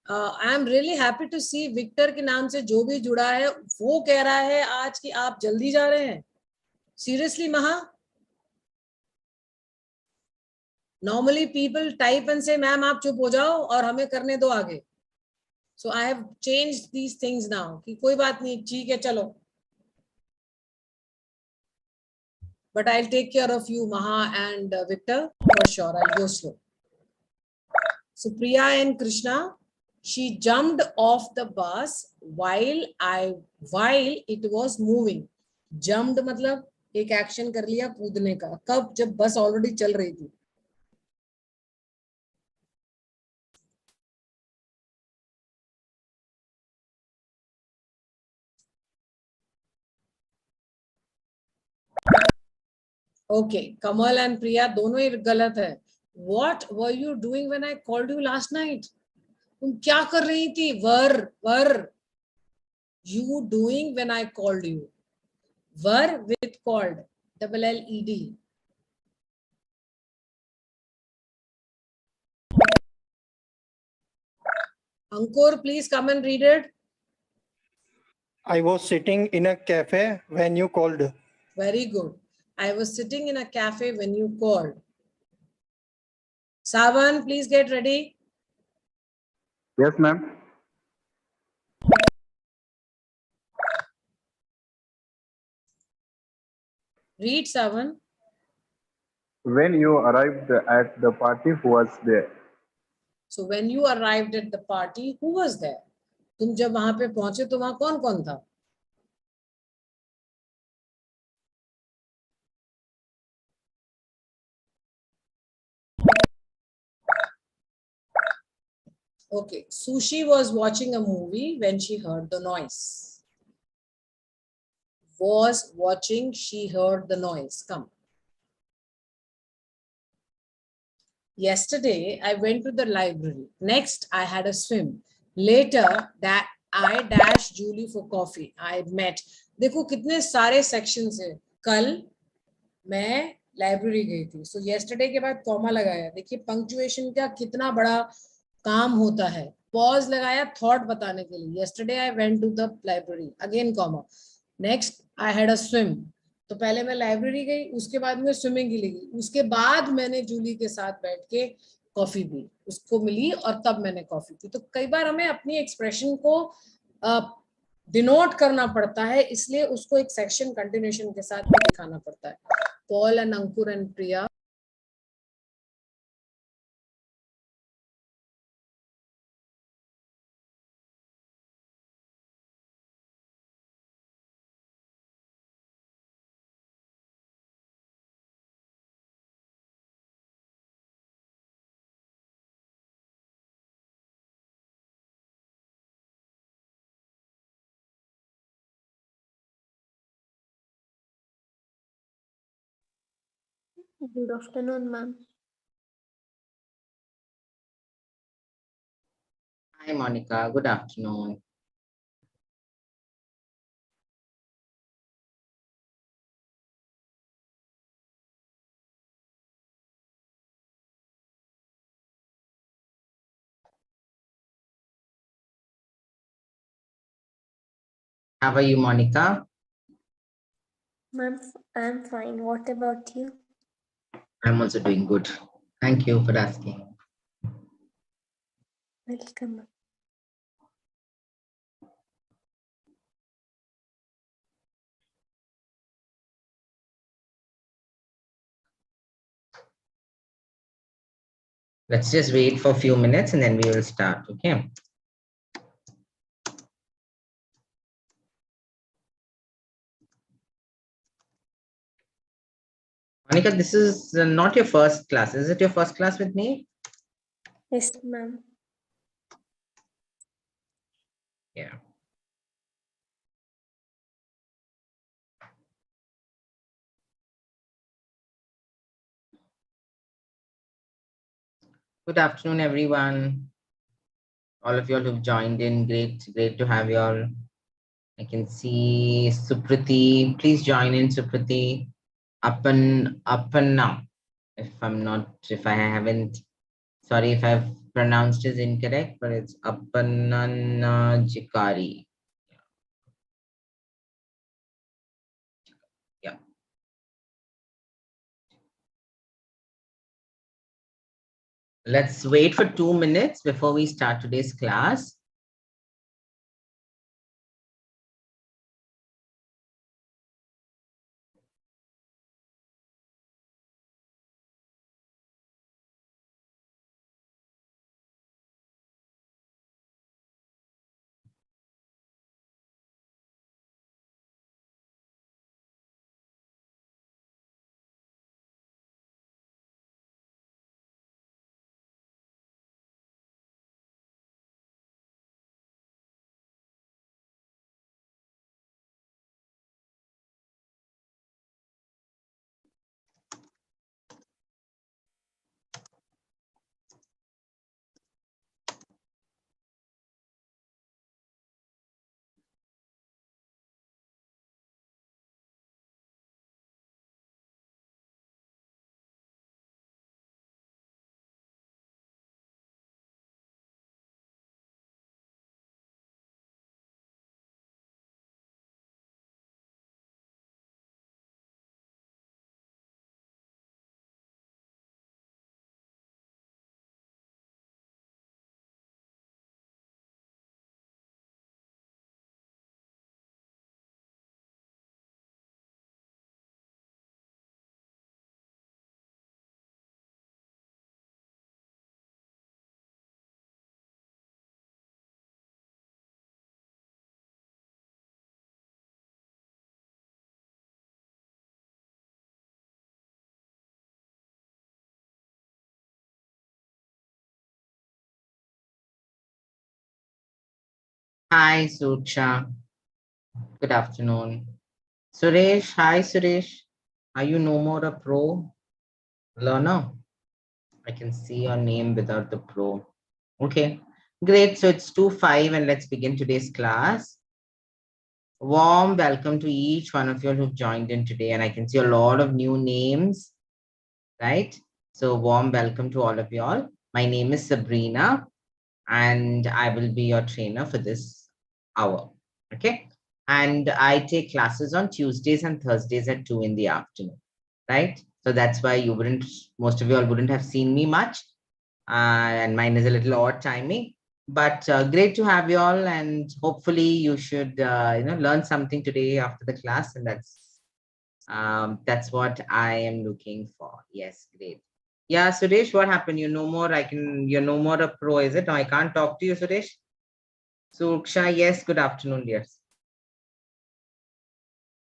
I am really happy to see Victor के नाम से जो भी जुड़ा है वो कह रहा है आज कि आप जल्दी जा रहे हैं. Seriously, Maha? Normally people type and say, ma'am, आप चुप हो जाओ और हमें करने दो आगे. So I have changed these things now. कि कोई बात नहीं, ठीक है, चलो. But I'll take care of you, Maha and Victor, for sure. I'll go slow. So Priya and Krishna, she jumped off the bus while it was moving. Jumped मतलब एक action कर लिया कूदने का. कब? जब बस ऑलरेडी चल रही थी. Okay, Kamal and Priya दोनों ही गलत है. What were you doing when I called you last night? तुम क्या कर रही थी? Were you doing when I called you? Were with called, double L-E-D. Ankur, please come and read it. I was sitting in a cafe when you called. Very good. I was sitting in a cafe when you called. Savan, please get ready. Yes, ma'am. Read, Savan. When you arrived at the party, who was there? So when you arrived at the party, who was there? तुम जब वहां पे पहुंचे तो वहां कौन कौन था? Okay, Sushi was watching a movie when she heard the noise. Was watching, she heard the noise. Come. Yesterday, I went to the library. Next, I had a swim. Later, that I dashed Julie for coffee. I met. देखो कितने सारे sections हैं. कल मैं library गई थी. So yesterday के बाद कॉमा लगाया. देखिए punctuation का कितना बड़ा काम होता है. Pause लगाया thought बताने के लिए. Yesterday I went to the library. Again comma. Next, I had a swim. तो पहले मैं लाइब्रेरी गई, उसके बाद मैं स्विमिंग के लिए गई, उसके बाद मैंने जूली के साथ बैठ के कॉफी पी, उसको मिली और तब मैंने कॉफी पी. तो कई बार हमें अपनी एक्सप्रेशन को डिनोट करना पड़ता है, इसलिए उसको एक सेक्शन कंटिन्यूएशन के साथ दिखाना पड़ता है. Paul and Ankur and Priya. Good afternoon, ma'am. Hi, Monica. Good afternoon. How are you, Monica? Ma'am, I'm fine. What about you? I'm also doing good. Thank you for asking. Welcome, ma'am. Let's just wait for a few minutes and then we will start, okay? Monica, this is not your first class. Is it your first class with me? Yes, ma'am. Yeah. Good afternoon, everyone. All of you all who've joined in, great to have you all. I can see Suprati. Please join in, Suprati. Appanna. If I haven't, sorry if I've pronounced it incorrect, but it's Appanna Jikari. Yeah. Let's wait for 2 minutes before we start today's class. Hi, Suksha. Good afternoon. Suresh, hi, Suresh. Are you no more a pro learner? I can see your name without the pro. Okay, great. So it's 2:05 and let's begin today's class. Warm welcome to each one of you who've joined in today. And I can see a lot of new names, right? So warm welcome to all of you all. My name is Sabrina and I will be your trainer for this hour, okay? And I take classes on Tuesdays and Thursdays at 2 in the afternoon, right? So that's why most of you all wouldn't have seen me much. And mine is a little odd timing, but great to have you all. And hopefully you should, learn something today after the class. And that's what I am looking for. Yes, great. Yeah, Suresh, what happened? You're no more a pro, is it? No, I can't talk to you, Suresh. Suksha, yes, good afternoon, dears.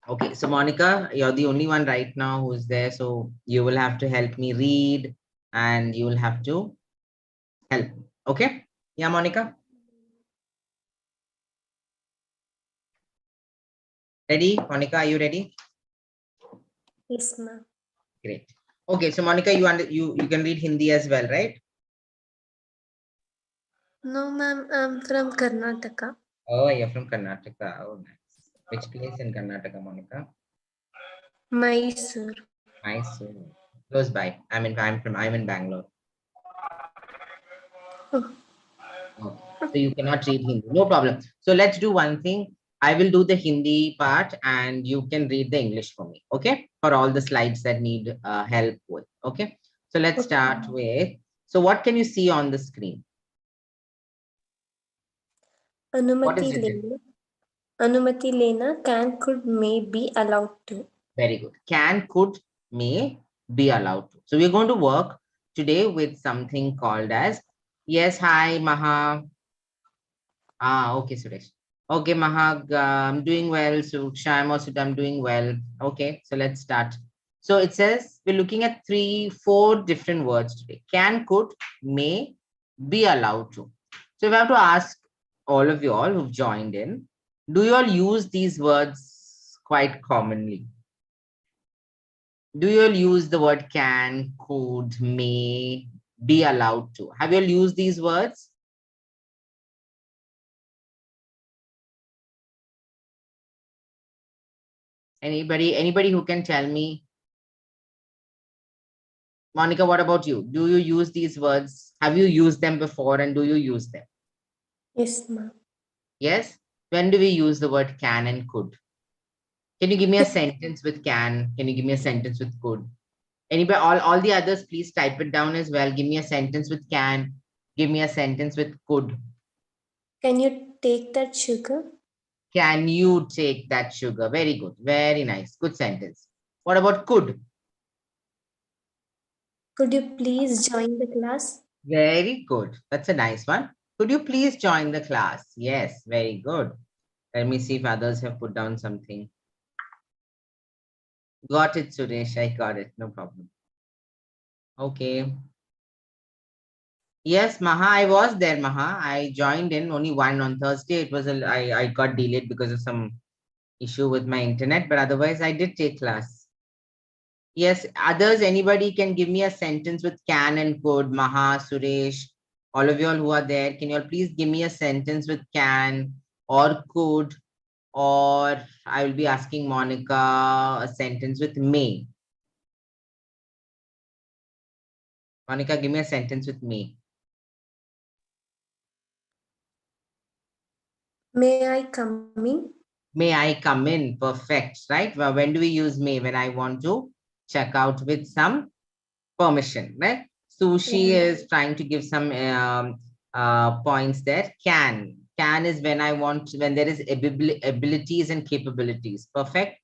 Okay, so Monica, you're the only one right now who's there. So you will have to help me read and you will have to help. Okay? Yeah, Monica? Ready? Monica, are you ready? Yes, ma'am. Great. Okay, so Monica, you can read Hindi as well, right? No, ma'am, I'm from Karnataka. Oh, you're from Karnataka. Oh, nice. Which place in Karnataka, Monica? Mysore. Mysore. Close by. I'm in Bangalore. Oh. Okay. So you cannot read Hindi. No problem. So let's do one thing. I will do the Hindi part and you can read the English for me. Okay. For all the slides that need help with. Okay. So let's start with. So what can you see on the screen? What is Anumati written? Lena. Anumati Lena, can, could, may be allowed to. Very good. Can, could, may be allowed to. So we're going to work today with something called as, yes, hi, Maha. Okay, Suresh. Okay, Maha, I'm doing well. So I'm doing well. Okay, so let's start. So it says we're looking at 4 different words today. Can, could, may, be allowed to. So we have to ask all of you all who've joined in, do you all use these words quite commonly? Do you all use the word can, could, may, be allowed to? Have you all used these words? Anybody who can tell me? Monica, what about you? Do you use these words? Have you used them before and do you use them? Yes, ma'am. Yes? When do we use the word can and could? Can you give me a sentence with can? Can you give me a sentence with could? Anybody, all the others, please type it down as well. Give me a sentence with can. Give me a sentence with could. Can you take that sugar? Can you take that sugar? Very good. Very nice. Good sentence. What about could? Could you please join the class? Very good. That's a nice one. Could you please join the class? Yes, very good. Let me see if others have put down something. Got it, Suresh. I got it. No problem. Okay. Yes, Maha, I was there, Maha. I joined in only one on Thursday. It was I got delayed because of some issue with my internet, but otherwise I did take class. Yes, others, anybody can give me a sentence with can and could. Maha, Suresh, all of you all who are there, can you all please give me a sentence with can or could, or I will be asking Monica a sentence with may. Monica, give me a sentence with may. May I come in? May I come in? Perfect, right? Well, when do we use may? When I want to check out with some permission, right? Sushi is trying to give some points there. Can is when I want, when there is abilities and capabilities. Perfect.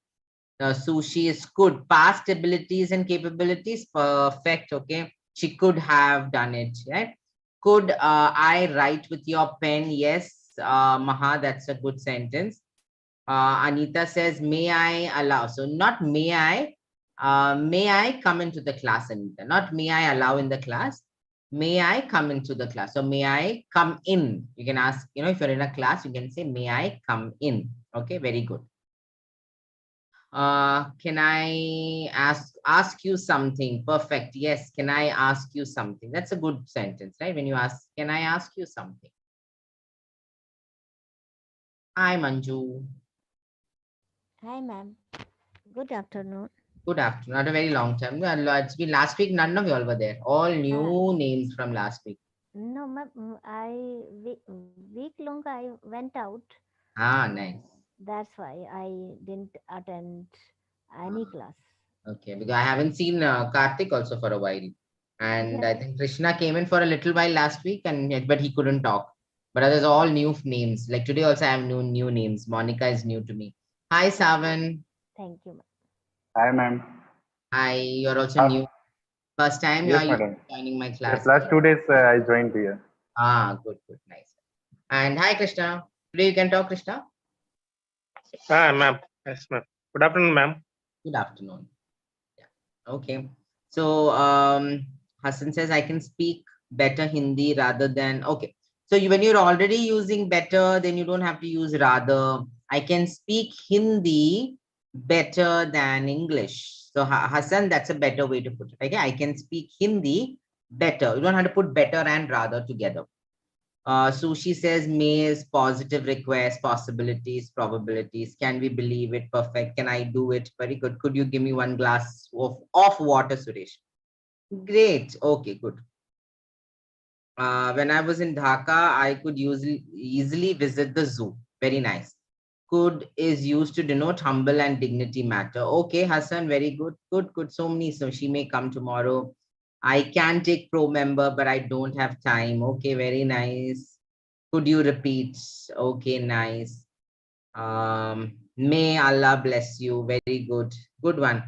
Sushi is could, past abilities and capabilities. Perfect. Okay. She could have done it, right? Could I write with your pen? Yes. Maha, that's a good sentence. Anita says, may I allow? So not may I come into the class, Anita? Not may I allow in the class? May I come into the class? So may I come in? You can ask, if you're in a class, you can say, may I come in? Okay, very good. Can I ask you something? Perfect. Yes. Can I ask you something? That's a good sentence, right? When you ask, can I ask you something? Hi, Manju. Hi, ma'am. Good afternoon. Good afternoon. Not a very long time. It's been last week. None of you all were there. All new names from last week. No, ma'am. Week long I went out. Nice. That's why I didn't attend any class. Okay, because I haven't seen Karthik also for a while, and Yeah. I think Krishna came in for a little while last week, but he couldn't talk. But others all new names. Like today also I have new names. Monica is new to me. Hi, Savan. Thank you, ma'am. Hi, ma'am. Hi, you're also new. First time Yes, you madam. joining my class. Yes, last 2 days I joined here. Good, nice. And hi, Krishna. Today you can talk, Krishna. Ma'am. Yes, ma'am. Good afternoon, ma'am. Good afternoon. Yeah. Okay. So Hassan says I can speak better Hindi rather than okay. So when you're already using better, then you don't have to use rather. I can speak Hindi better than English. So Hassan, that's a better way to put it. Okay, I can speak Hindi better. You don't have to put better and rather together. Sushi says may is positive request, possibilities, probabilities. Can we believe it? Perfect. Can I do it? Very good. Could you give me one glass of water, Suresh? Great. Okay, good. When I was in Dhaka, I could easily visit the zoo. Very nice. Could is used to denote humble and dignity matter. Okay, Hassan, very good. Good. So many. So she may come tomorrow. I can take pro member, but I don't have time. Okay, very nice. Could you repeat? Okay, nice. May Allah bless you. Very good. Good one.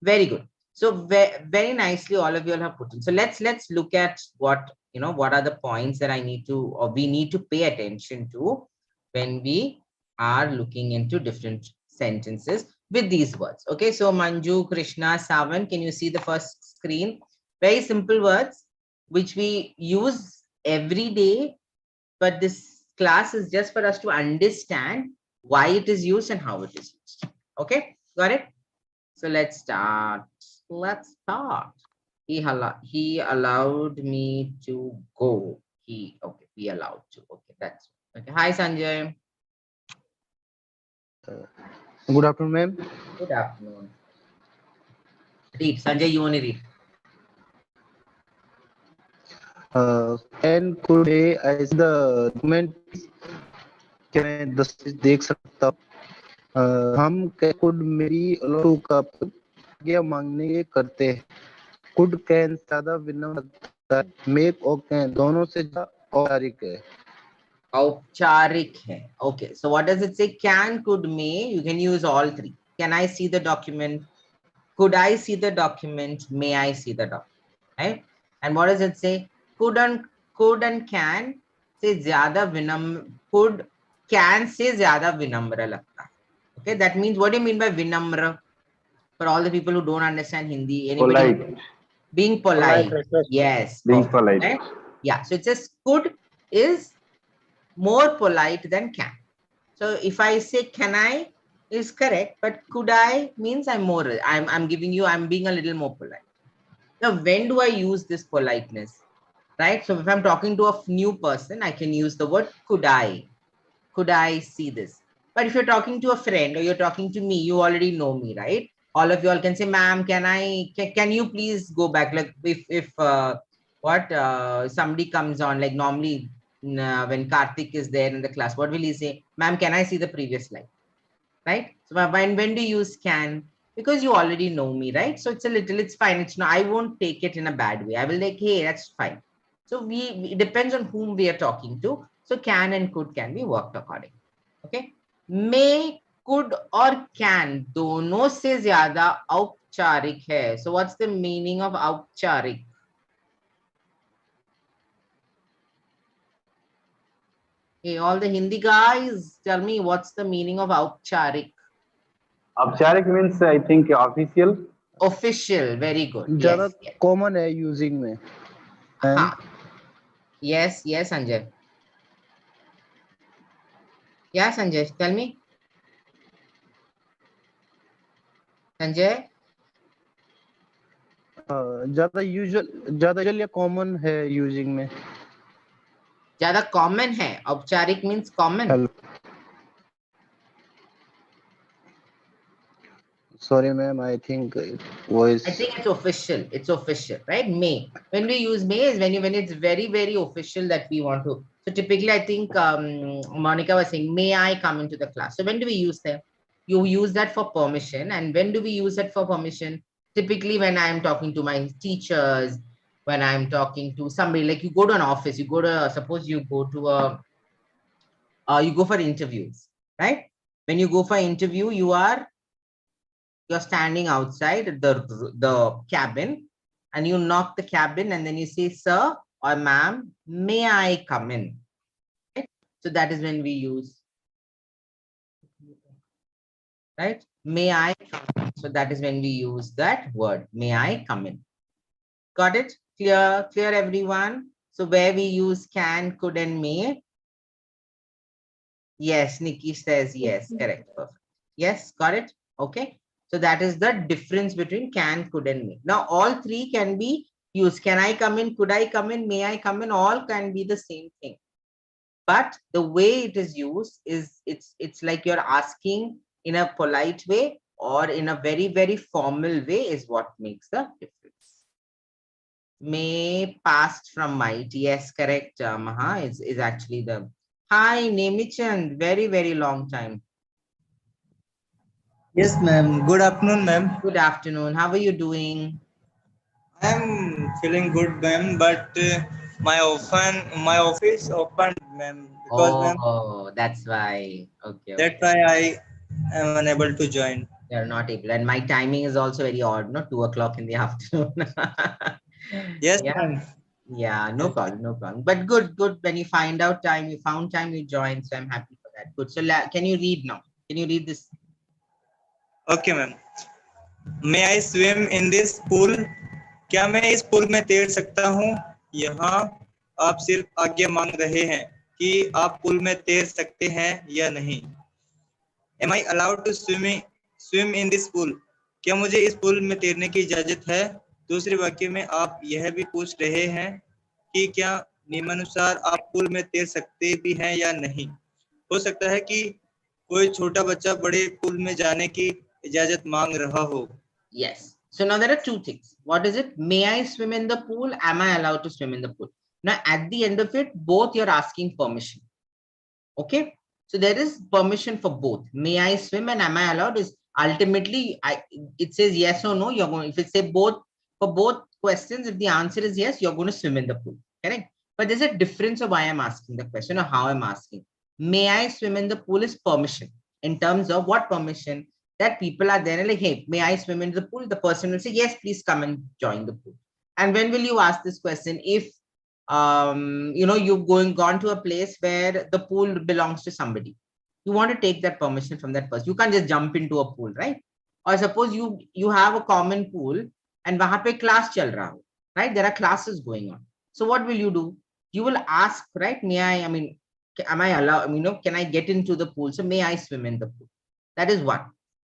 Very good. So very nicely, all of you all have put in. So let's look at what are the points that I need to, or we need to pay attention to when we are looking into different sentences with these words. Okay, so Manju, Krishna, Savan, can you see the first screen? Very simple words which we use every day, but this class is just for us to understand why it is used and how it is used. Okay, got it? So let's start. Let's start. He allowed me to go. We allowed to. Okay, that's okay. Hi, Sanjay. Good afternoon, ma'am. Good afternoon. Read, Sanjay. You only read. Can could I see the document? Can I देख सकता हूँ? हम could मेरी allow का आज्ञा मांगने करते हैं. Could can ज्यादा विनम्र make और can दोनों से औपचारिक है. औपचारिक है. Okay, so what does it say? Can, could, may. You can use all three. Can I see the document? Could I see the document? May I see the document? Right? And what does it say? Could and can से ज्यादा विनम्र. Could, can से ज्यादा विनम्र लगता है. Okay, that means, what do you mean by vinamra? For all the people who don't understand Hindi, anybody? Polite. Being polite. Yes. Being polite. Right? Yeah. So it says could is more polite than can. So if I say can I is correct, but could I means I'm being a little more polite. Now, when do I use this politeness? Right? So if I'm talking to a new person, I can use the word could I. Could I see this? But if you're talking to a friend or you're talking to me, you already know me, right? All of you all can say, ma'am, can you please go back? Like if somebody comes on, like normally when Karthik is there in the class, what will he say? Ma'am, can I see the previous slide? Right? So when do you use can? Because you already know me, right? So it's fine. It's not, I won't take it in a bad way. I will like, hey, that's fine. So it depends on whom we are talking to. So can and could can be worked accordingly. Okay. May, could और can दोनों से ज्यादा औपचारिक है. So what's the meaning of औपचारिक? Hey, all the Hindi guys, tell me what's the meaning of औपचारिक? औपचारिक means I think official. Official, very good. ज़्यादा Yes. common है using में. Yes, Sanjay. Yeah, Sanjay, tell me. Sanjay? ज़्यादा usual या common है using में. ज़्यादा common है. औपचारिक means common. Hello. Sorry, ma'am. I think it was. I think it's official. It's official, right? May. When we use may is when it's very, very official that we want to. So typically, I think Monica was saying, may I come into the class? So when do we use that? You use that for permission. And when do we use that for permission? Typically, when I'm talking to my teachers, when I'm talking to somebody, like you go to an office, suppose you go to you go for interviews, right? When you go for interview, you're standing outside the cabin and you knock the cabin and then you say, sir or ma'am, may I come in? Right? So that is when we use, right? May I come in? So that is when we use that word, may I come in? Got it? Clear everyone? So where we use can, could and may? Yes, Nikki says yes, correct, perfect. Yes, got it? Okay. So that is the difference between can, could, and may. Now all three can be used. Can I come in? Could I come in? May I come in? All can be the same thing. But the way it is used is it's like you're asking in a polite way or in a very, very formal way is what makes the difference. May passed from might. Yes, correct. Maha is actually the. Hi, Nemichand. Very, very long time. Yes, ma'am. Good afternoon, ma'am. Good afternoon. How are you doing? I'm feeling good, ma'am, but my office opened, ma'am, because ma'am, Oh, that's why. Okay. that's why I am unable to join. You're not able. And my timing is also very odd, no? 2 o'clock in the afternoon. Yes, Yeah. ma'am. Yeah, no problem, no problem. But good, good. When you find out time, you found time, you join. So I'm happy for that. Good. So can you read now? Can you read this? Okay, ma'am. May I swim in this pool? क्या मैं इस pool में तैर सकता हूँ? यहाँ आप सिर्फ आज्ञा मांग रहे हैं कि आप पूल में तैर सकते हैं या नहीं. Am I allowed to swim in this pool? क्या मुझे इस पूल में तैरने की इजाजत है? दूसरे वाक्य में आप यह भी पूछ रहे हैं कि क्या नियमानुसार आप पूल में तैर सकते भी हैं या नहीं. हो सकता है कि कोई छोटा बच्चा बड़े पूल में जाने की इजाजत मांग रहा हो. Yes. So now there are two things. What is it? May I swim in the pool? Am I allowed to swim in the pool? Now at the end of it, both you're asking permission. Okay. So there is permission for both. May I swim and am I allowed is ultimately it says yes or no. You're going, if it say both, for both questions, if the answer is yes, you're going to swim in the pool. Correct? But there's a difference of why I'm asking the question or how I'm asking. May I swim in the pool is permission. In terms of what permission? That people are there and like, hey, may I swim in the pool? The person will say, yes, please come and join the pool. And when will you ask this question? If you know, you've gone to a place where the pool belongs to somebody. You want to take that permission from that person. You can't just jump into a pool, right? Or suppose you have a common pool and wahan pe class chal raha ho, right? There are classes going on. So what will you do? You will ask, right? May I mean, am I allowed, you know, can I get into the pool? So may I swim in the pool? That is one.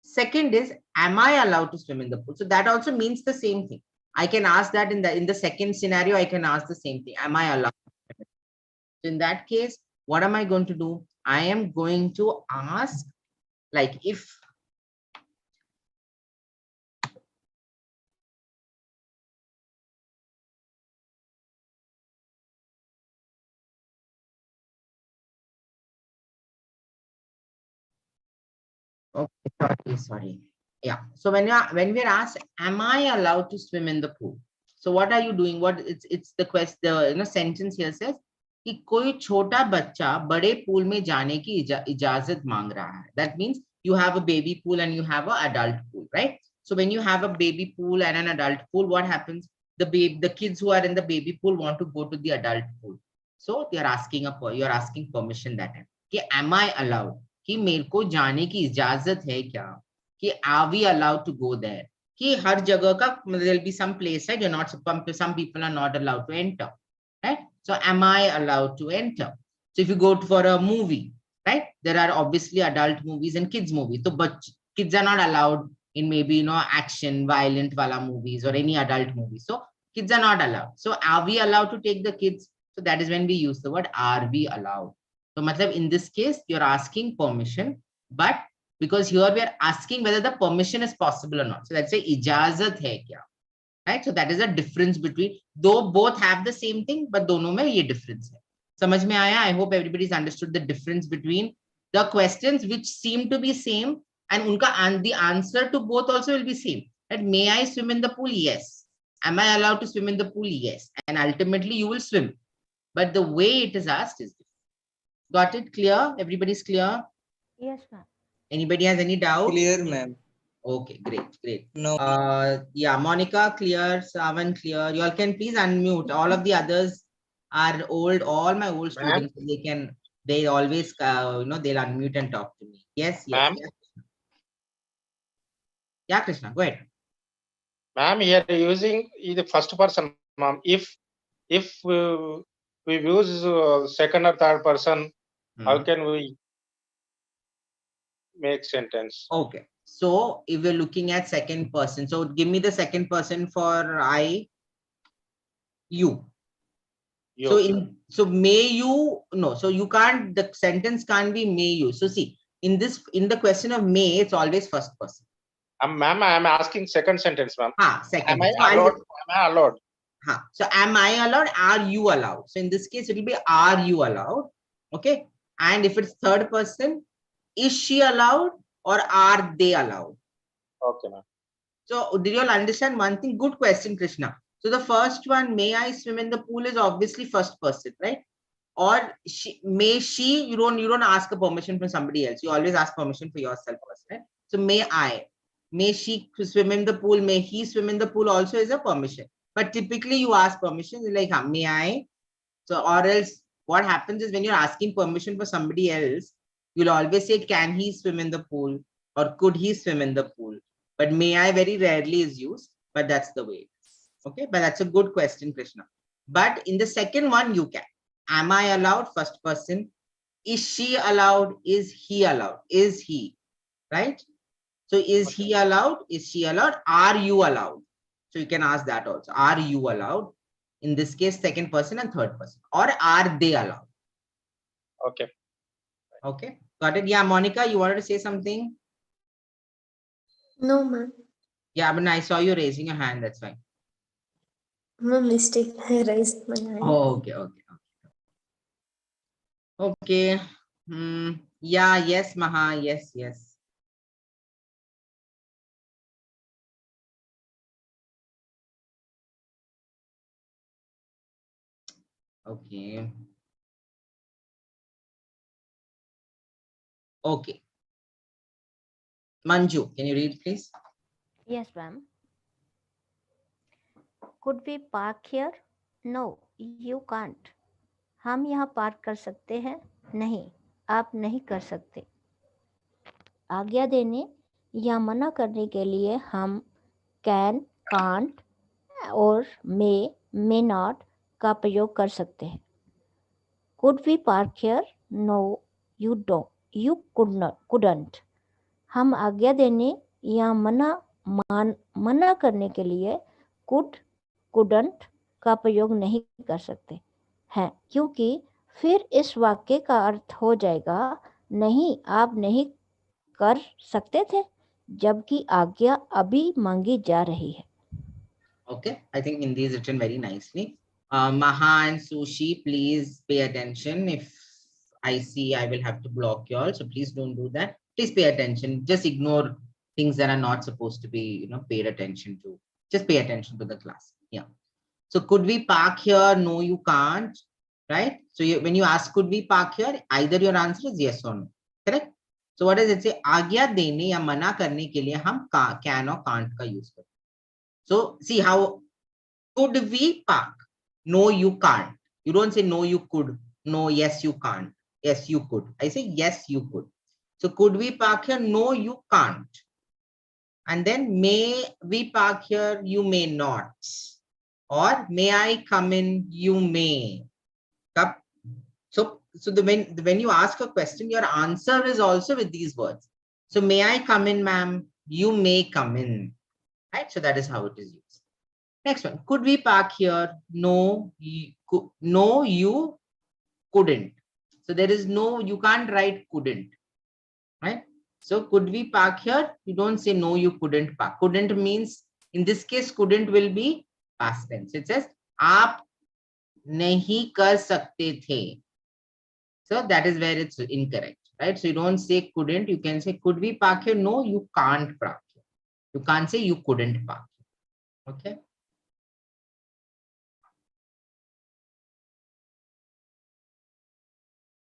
Second is, am I allowed to swim in the pool? So that also means the same thing. I can ask that in the second scenario, I can ask the same thing. Am I allowed? So in that case, what am I going to do? I am going to ask, like if okay, sorry. Yeah. So when we're asked, am I allowed to swim in the pool? So what are you doing? What it's the question, the sentence here says कि कोई छोटा बच्चा बड़े pool में जाने की इजाजत मांग रहा है. That means you have a baby pool and you have an adult pool, right? So when you have a baby pool and an adult pool, what happens? The kids who are in the baby pool want to go to the adult pool. So you're asking permission that time. कि am I allowed? कि मेरे को जाने की इजाजत है क्या? कि are we allowed to go there? कि हर जगह का there will be some place, right? You're not, some people are not allowed to enter, right? So am I allowed to enter? So if you go for a movie, right? There are obviously adult movies and kids movies. So but kids are not allowed in maybe, you know, action, violent wala movies or any adult movies. So kids are not allowed. So are we allowed to take the kids? So that is when we use the word are we allowed. So matlab in this case, you're asking permission, but because here we are asking whether the permission is possible or not. So let's say ijazat hai kya? Right? So that is a difference between, though both have the same thing, but dono mein ye difference hai. Samajh mein aaya? I hope everybody's understood the difference between the questions which seem to be same and the answer to both also will be same. Right? May I swim in the pool? Yes. Am I allowed to swim in the pool? Yes. And ultimately you will swim. But the way it is asked is different. Got it? Clear? Everybody's clear? Yes, ma'am. Anybody has any doubt? Clear, ma'am. Okay, great. No. Yeah, Monica, clear. Savan, clear. You all can please unmute. All of the others are old. All my old students, they always, you know, they'll unmute and talk to me. Yes. Ma'am? Yeah, Krishna, go ahead. Ma'am, here using the first person, ma'am. If we use second or third person, how can we make sentence? Okay. So if we're looking at second person, so give me the second person for I, you. So may you, no, so you can't, the sentence can't be may you. So see, in the question of may, it's always first person. Ma'am, I am asking second sentence, ma'am. Second. Am I allowed? Am I allowed? So am I allowed? Are you allowed? So in this case, it will be are you allowed? Okay. And if it's third person, is she allowed or are they allowed? Okay, ma'am. So did you all understand one thing? Good question, Krishna. So the first one, may I swim in the pool, is obviously first person, right? Or may she, you don't ask a permission from somebody else. You always ask permission for yourself first, right? So may she swim in the pool, may he swim in the pool also is a permission. But typically you ask permission like, may I? So, or else what happens is when you're asking permission for somebody else, you'll always say, can he swim in the pool? Or could he swim in the pool? But may I very rarely is used, but that's the way. Okay, but that's a good question, Krishna. But in the second one, you can. Am I allowed? First person. Is she allowed? Is he allowed? Is he? Right? So is he allowed? Is she allowed? Are you allowed? So you can ask that also. Are you allowed? In this case, second person and third person. Or are they allowed? Okay. Okay. Got it? Yeah, Monica, you wanted to say something? No, ma'am. Yeah, but I saw you raising your hand. That's fine. No mistake. I raised my hand. Oh, okay. Okay. Yeah, yes, Maha. Yes. Okay. Okay. Manju, can you read, please? Yes, ma'am. Could we park here? No, you can't. हम यहाँ park कर सकते हैं? नहीं, आप नहीं कर सकते. आज्ञा देने या मना करने के लिए हम can, can't और may not का प्रयोग कर सकते हैं. Could we park here? No, you don't. You couldn't. हम आज्ञा देने या मना करने के लिए could, couldn't का प्रयोग नहीं कर सकते हैं, क्योंकि फिर इस वाक्य का अर्थ हो जाएगा नहीं, आप नहीं कर सकते थे, जबकि आज्ञा अभी मांगी जा रही है. Okay, I think Hindi is written very nicely. Maha and Sushi, please pay attention. If I see, I will have to block you all. So please don't do that. Please pay attention. Just ignore things that are not supposed to be, paid attention to. Just pay attention to the class. Yeah. So could we park here? No, you can't. Right? So when you ask, could we park here? Either your answer is yes or no. Correct? So what does it say? आज्ञा देने या मना करने के लिए हम can or can't का use करते. So see how could we park? No, you can't. You don't say no, you could. No, yes, you can't. Yes, you could. I say yes, you could. So could we park here? No, you can't. And then may we park here? You may not. Or may I come in? You may. So when you ask a question, your answer is also with these words. So may I come in, ma'am? You may come in. Right? So that is how it is used. Next one. Could we park here? No, you couldn't. So there is no, you can't write couldn't. Right? So could we park here? You don't say no, you couldn't park. Couldn't means, in this case, couldn't will be past tense. It says, aap nahi kar sakte the. So that is where it's incorrect. Right? So you don't say couldn't, you can say, could we park here? No, you can't park here. You can't say you couldn't park. Okay.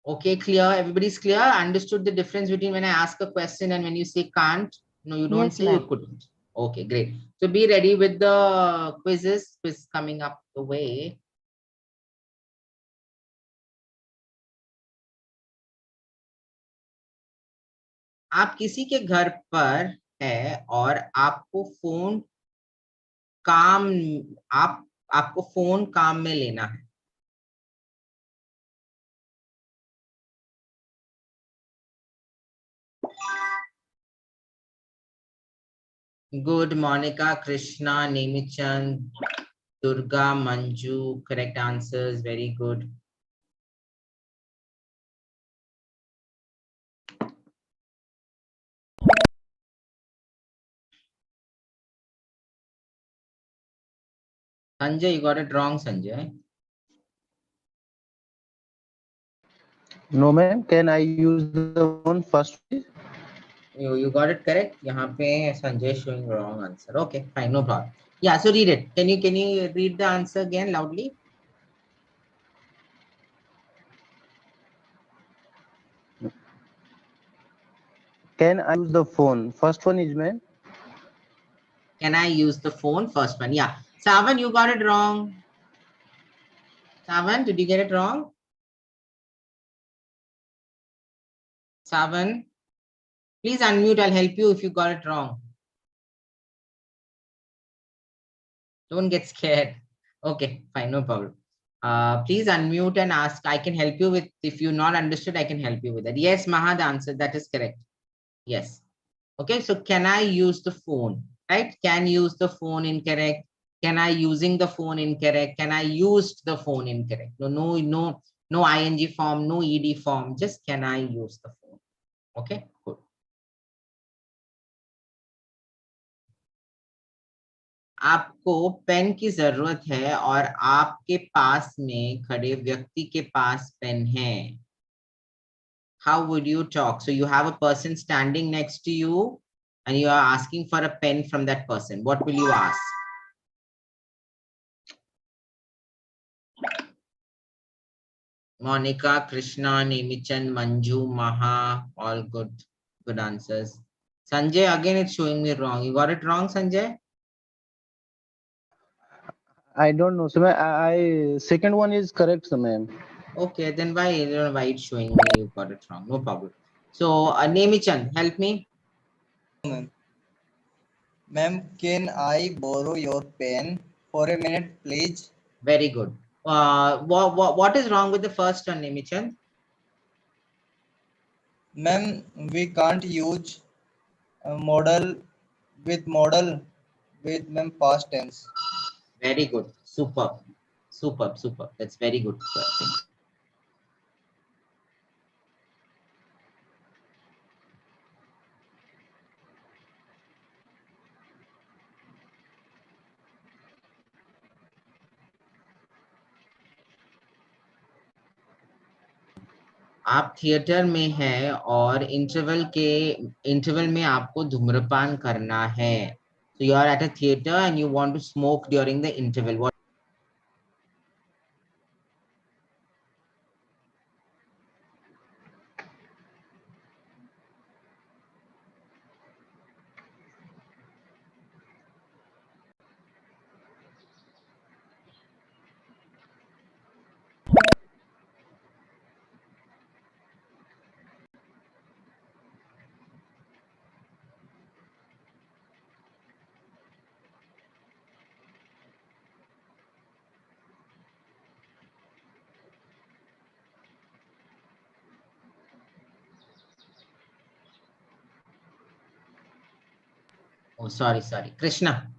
Okay, clear. Everybody's clear. Understood the difference between when I ask a question and when you say can't. No, you don't say you couldn't. Okay, great. So be ready with the quizzes. Quiz coming up the way. आप किसी के घर पर है और आपको phone काम में लेना है. Good. Monica, Krishna, Nemichan, Durga, Manju. Correct answers. Very good. Sanjay, you got it wrong, Sanjay. No, ma'am. Can I use the phone first? You got it correct. यहाँ पे Sanjay showing wrong answer. Okay, fine, no problem. Yeah, so read it. Can you read the answer again loudly? Can I use the phone? First one is, ma'am. Can I use the phone? First one. Yeah. Savan, you got it wrong. Savan, did you get it wrong? Savan, please unmute. I'll help you if you got it wrong. Don't get scared. Okay, fine, no problem. Please unmute and ask. I can help you with, if you're not understood, I can help you with that. Yes, Maha, the answer, that is correct. Yes. Okay, so can I use the phone? Right? Can use the phone incorrect. Can I using the phone incorrect? Can I used the phone incorrect? No ing form, no ed form. Just can I use the phone? Okay, good. आपको pen की जरूरत है और आपके पास में खड़े व्यक्ति के पास पेन है. How would you talk? So you have a person standing next to you and you are asking for a pen from that person. What will you ask? Monica, Krishna, Nemichan, Manju, Maha, all good answers. Sanjay, again it's showing me wrong. You got it wrong, Sanjay? I don't know. So, I second one is correct, so, ma'am. Okay, then why it's showing me you got it wrong? No problem. So, Nemichan, help me. Ma'am, can I borrow your pen for a minute, please? Very good. What is wrong with the first one, Nemichan? Ma'am, we can't use model with ma'am past tense. Very good. Superb. That's very good. आप theatre में है और interval में आपको धूम्रपान करना है. So you are at a theater and you want to smoke during the interval. What? Oh, sorry. Krishna.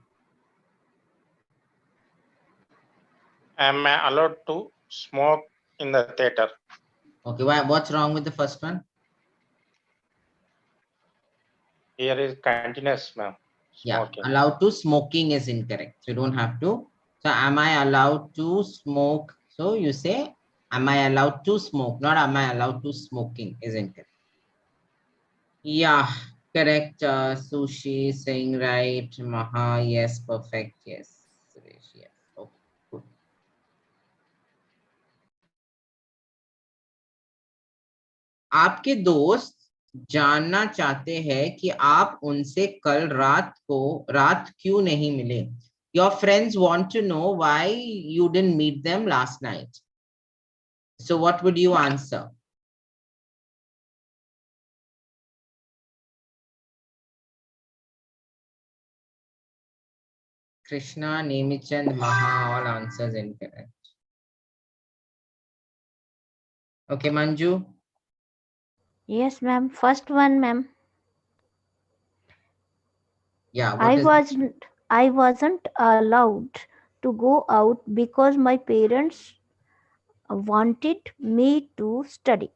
Am I allowed to smoke in the theater? Okay, what's wrong with the first one? Here is continuous, ma'am. Yeah, allowed to smoking is incorrect. So you don't have to. So am I allowed to smoke? So you say, am I allowed to smoke? Not am I allowed to smoking is incorrect. Yeah, correct. Sushi saying right. Maha, yes, perfect. Yes. Suresh, yes. Okay, good. आपके दोस्त जानना चाहते हैं कि आप उनसे कल रात क्यों नहीं मिले. Your friends want to know why you didn't meet them last night. So what would you answer? Krishna, Nemichand, Maha, all answers incorrect. Okay, Manju. Yes, ma'am. First one, ma'am. Yeah. I wasn't allowed to go out because my parents wanted me to study.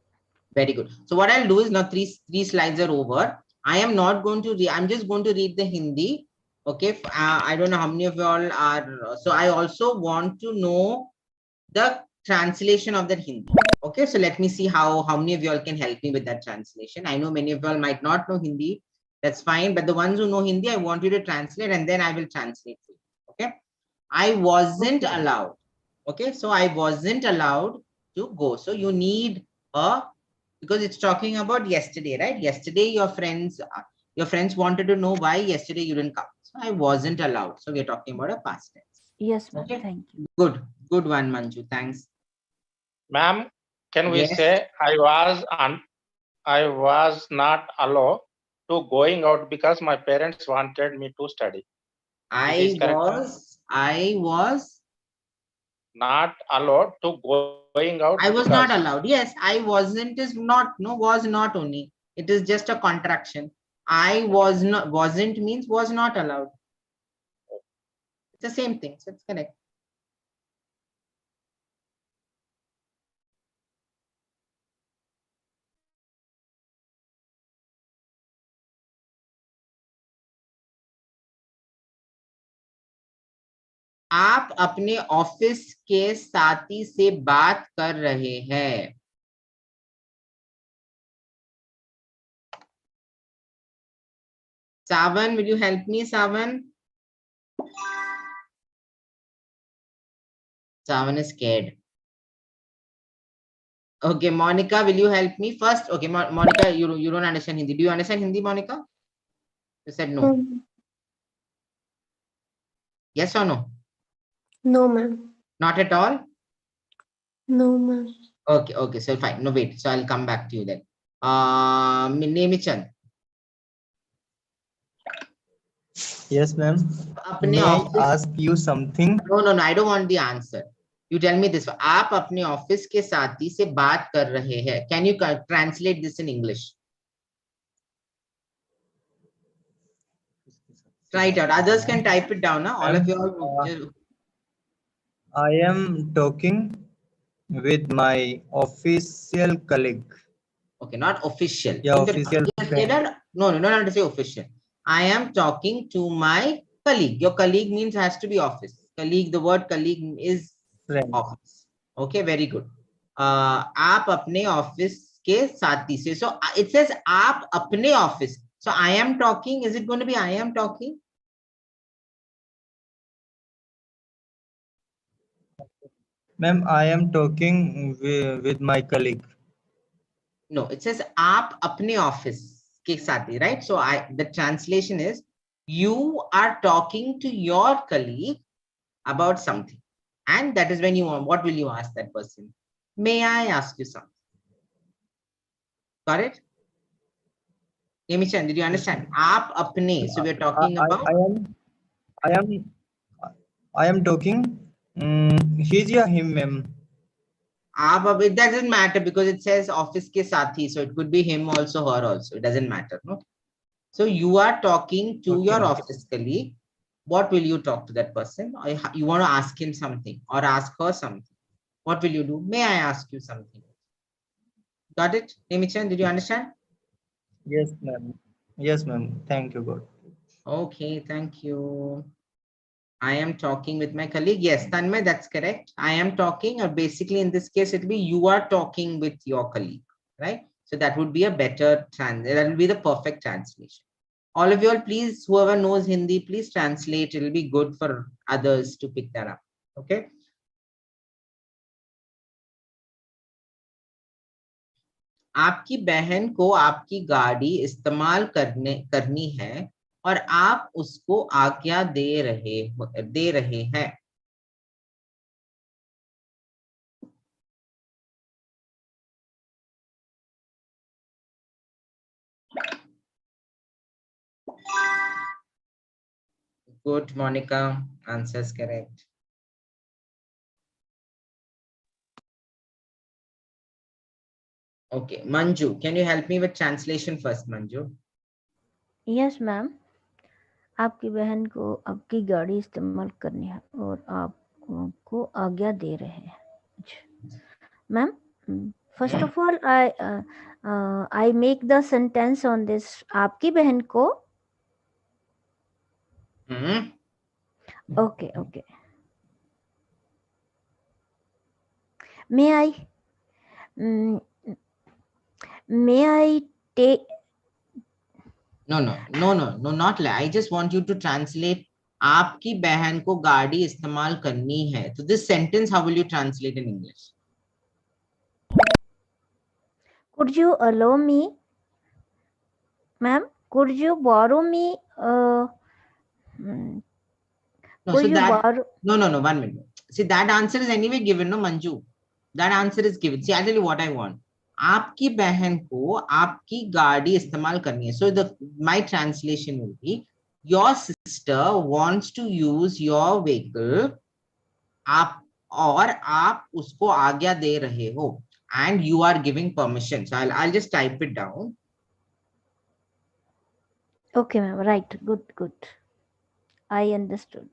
Very good. So what I'll do is now three slides are over. I am not going to read. I'm just going to read the Hindi. Okay. I don't know how many of you all are. So I also want to know the translation of that Hindi. Okay. So let me see how many of you all can help me with that translation. I know many of you all might not know Hindi. That's fine. But the ones who know Hindi, I want you to translate and then I will translate for you. Okay. I wasn't allowed. Okay. So I wasn't allowed to go. So you need because it's talking about yesterday, right? Yesterday, your friends wanted to know why yesterday you didn't come. So I wasn't allowed. So we're talking about a past tense. Yes, ma'am. Okay. Thank you. Good one, Manju. Thanks. Ma'am, can we Yes. say I was not allowed to going out because my parents wanted me to study. I was not allowed to going out. I was not allowed. Yes, I wasn't is not, no, was not only. It is just a contraction. I was not, wasn't means was not allowed. It's the same thing. So it's correct. आप अपने office के साथी से बात कर रहे हैं. Savan, will you help me, Savan? Savan is scared. Okay, Monica, will you help me first? Okay, Monica, you don't understand Hindi. Do you understand Hindi, Monica? You said no. Yes or no? No, ma'am. Not at all? No, ma'am. Okay, so fine. No, wait. So I'll come back to you then. Nemichan. Yes, ma'am. May I ask you something? No, I don't want the answer. You tell me this. आप अपने office के साथी से बात कर रहे हैं. Can you translate this in English? Try it out. Others can type it down. All of you all. I am talking with my official colleague. Okay, not official. Yeah, official friend. No, not have to say official. I am talking to my colleague. Your colleague means has to be office. Colleague, the word colleague is friend. Office. Okay, very good. आप अपने office के साथी से. So it says आप अपने office. So I am talking. Is it going to be I am talking? Ma'am, I am talking with my colleague. No, it says आप अपने office के साथी, right? So the translation is you are talking to your colleague about something. And that is when you want, what will you ask that person? May I ask you something? Got it? Nemichan, did you understand? Aap apne. So we're talking about. I am talking. He's ya him, ma'am. It doesn't matter because it says office ke sathi. So it could be him also, her also. It doesn't matter. No. So you are talking to your office colleague. What will you talk to that person? Or you want to ask him something or ask her something. What will you do? May I ask you something? Got it? Nemichan, did you understand? Yes, ma'am. Yes, ma'am. Thank you, God. Okay, thank you. I am talking with my colleague. Yes, Tanmay, that's correct. I am talking, or basically in this case, it will be you are talking with your colleague, right? So that would be a better that will be the perfect translation. All of you all, please, whoever knows Hindi, please translate. It will be good for others to pick that up. Okay. आपकी बहन को आपकी गाड़ी इस्तेमाल करनी है और आप उसको आज्ञा दे रहे हैं. Good, Monica. Answers correct. Okay, Manju, can you help me with translation first, Manju? Yes, ma'am. आपकी बहन को आपकी गाड़ी इस्तेमाल करनी है और आपको आज्ञा दे रहे हैं. Ma'am, first of all, I make the sentence on this. आपकी बहन को. Okay, okay. May I take? No, not like. I just want you to translate. आपकी बहन को गाड़ी इस्तेमाल करनी है. So this sentence, how will you translate in English? Could you allow me, ma'am? Could you borrow me? No, Could so you that borrow? no, 1 minute. See, that answer is anyway given, no, Manju. That answer is given. See, I'll tell you what I want. आपकी बहन को आपकी गाड़ी इस्तेमाल करनी है. So my translation will be, your sister wants to use your vehicle. आप उसको आज्ञा दे रहे हो, and you are giving permission. So I'll just type it down. Okay, ma'am. Right. Good. I understood.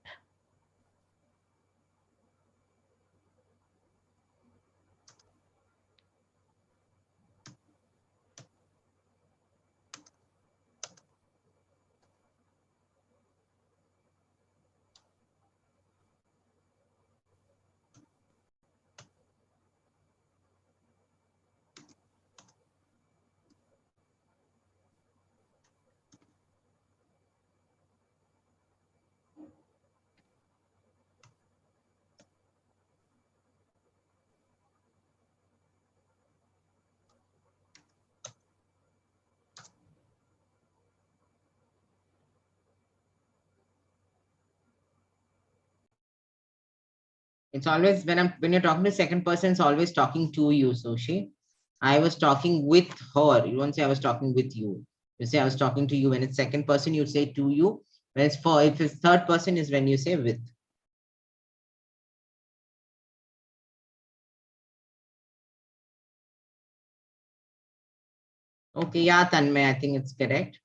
It's always when you're talking to second person, it's always talking to you, Sushi. I was talking with her. You don't say I was talking with you. You say I was talking to you. When it's second person, you say to you. When it's if it's third person is when you say with. Okay, yeah, Tanmay, I think it's correct.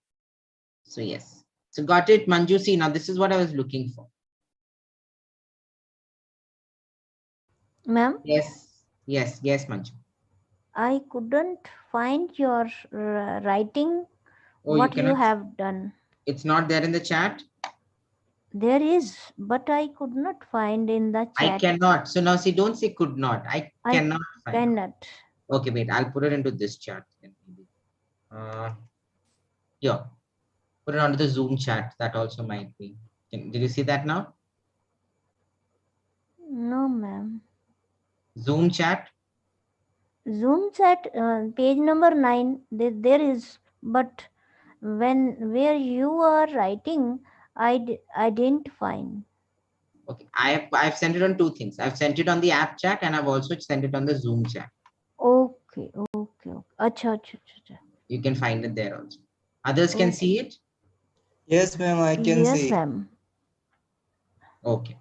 So yes. So got it, Manju. See, now this is what I was looking for. Ma'am? Yes, Manju. I couldn't find your writing. Oh, what you cannot? have done. It's not there in the chat? There is, but I could not find in the chat. I cannot. So now see, don't say could not. I cannot find. Cannot. Okay, wait, I'll put it into this chat. Yeah, put it onto the Zoom chat. That also might be. Did you see that now? No, ma'am. Zoom chat? Zoom chat, page number 9, there is, but where you are writing, I didn't find. Okay, I've sent it on two things. I've sent it on the app chat and I've also sent it on the Zoom chat. Okay. Acha. You can find it there also. Others can see it? Yes, ma'am, I can see. Yes, ma'am. Okay.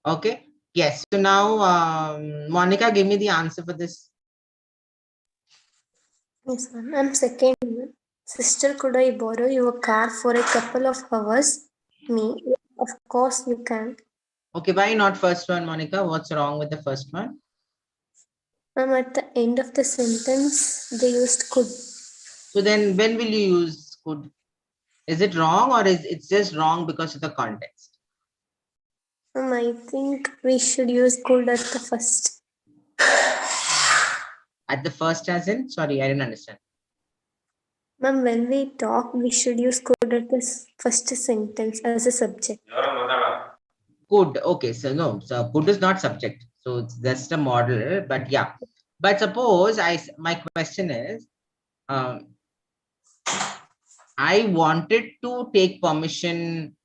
Okay. Yes. So now, Monica, give me the answer for this. Yes, ma'am. I'm second. Sister, could I borrow your car for a couple of hours? Me, of course you can. Okay, why not first one, Monica? What's wrong with the first one? Ma'am, at the end of the sentence, they used could. So then when will you use could? Is it wrong or is it's just wrong because of the context? I think we should use could at the first. At the first as in? Sorry, I didn't understand. Ma'am, when we talk, we should use could at the first sentence as a subject. Could, okay, so no, so could is not subject. So it's just a model, but yeah. But suppose my question is, I wanted to take permission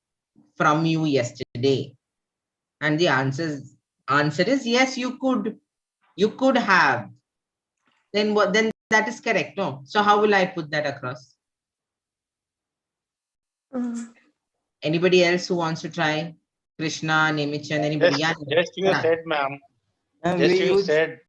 from you yesterday. And the answer is yes, you could have. Then what? Then that is correct, no? So how will I put that across? Anybody else who wants to try? Krishna, Nemichan, anybody? Just you said, ma'am. Ma'am, Just we you use said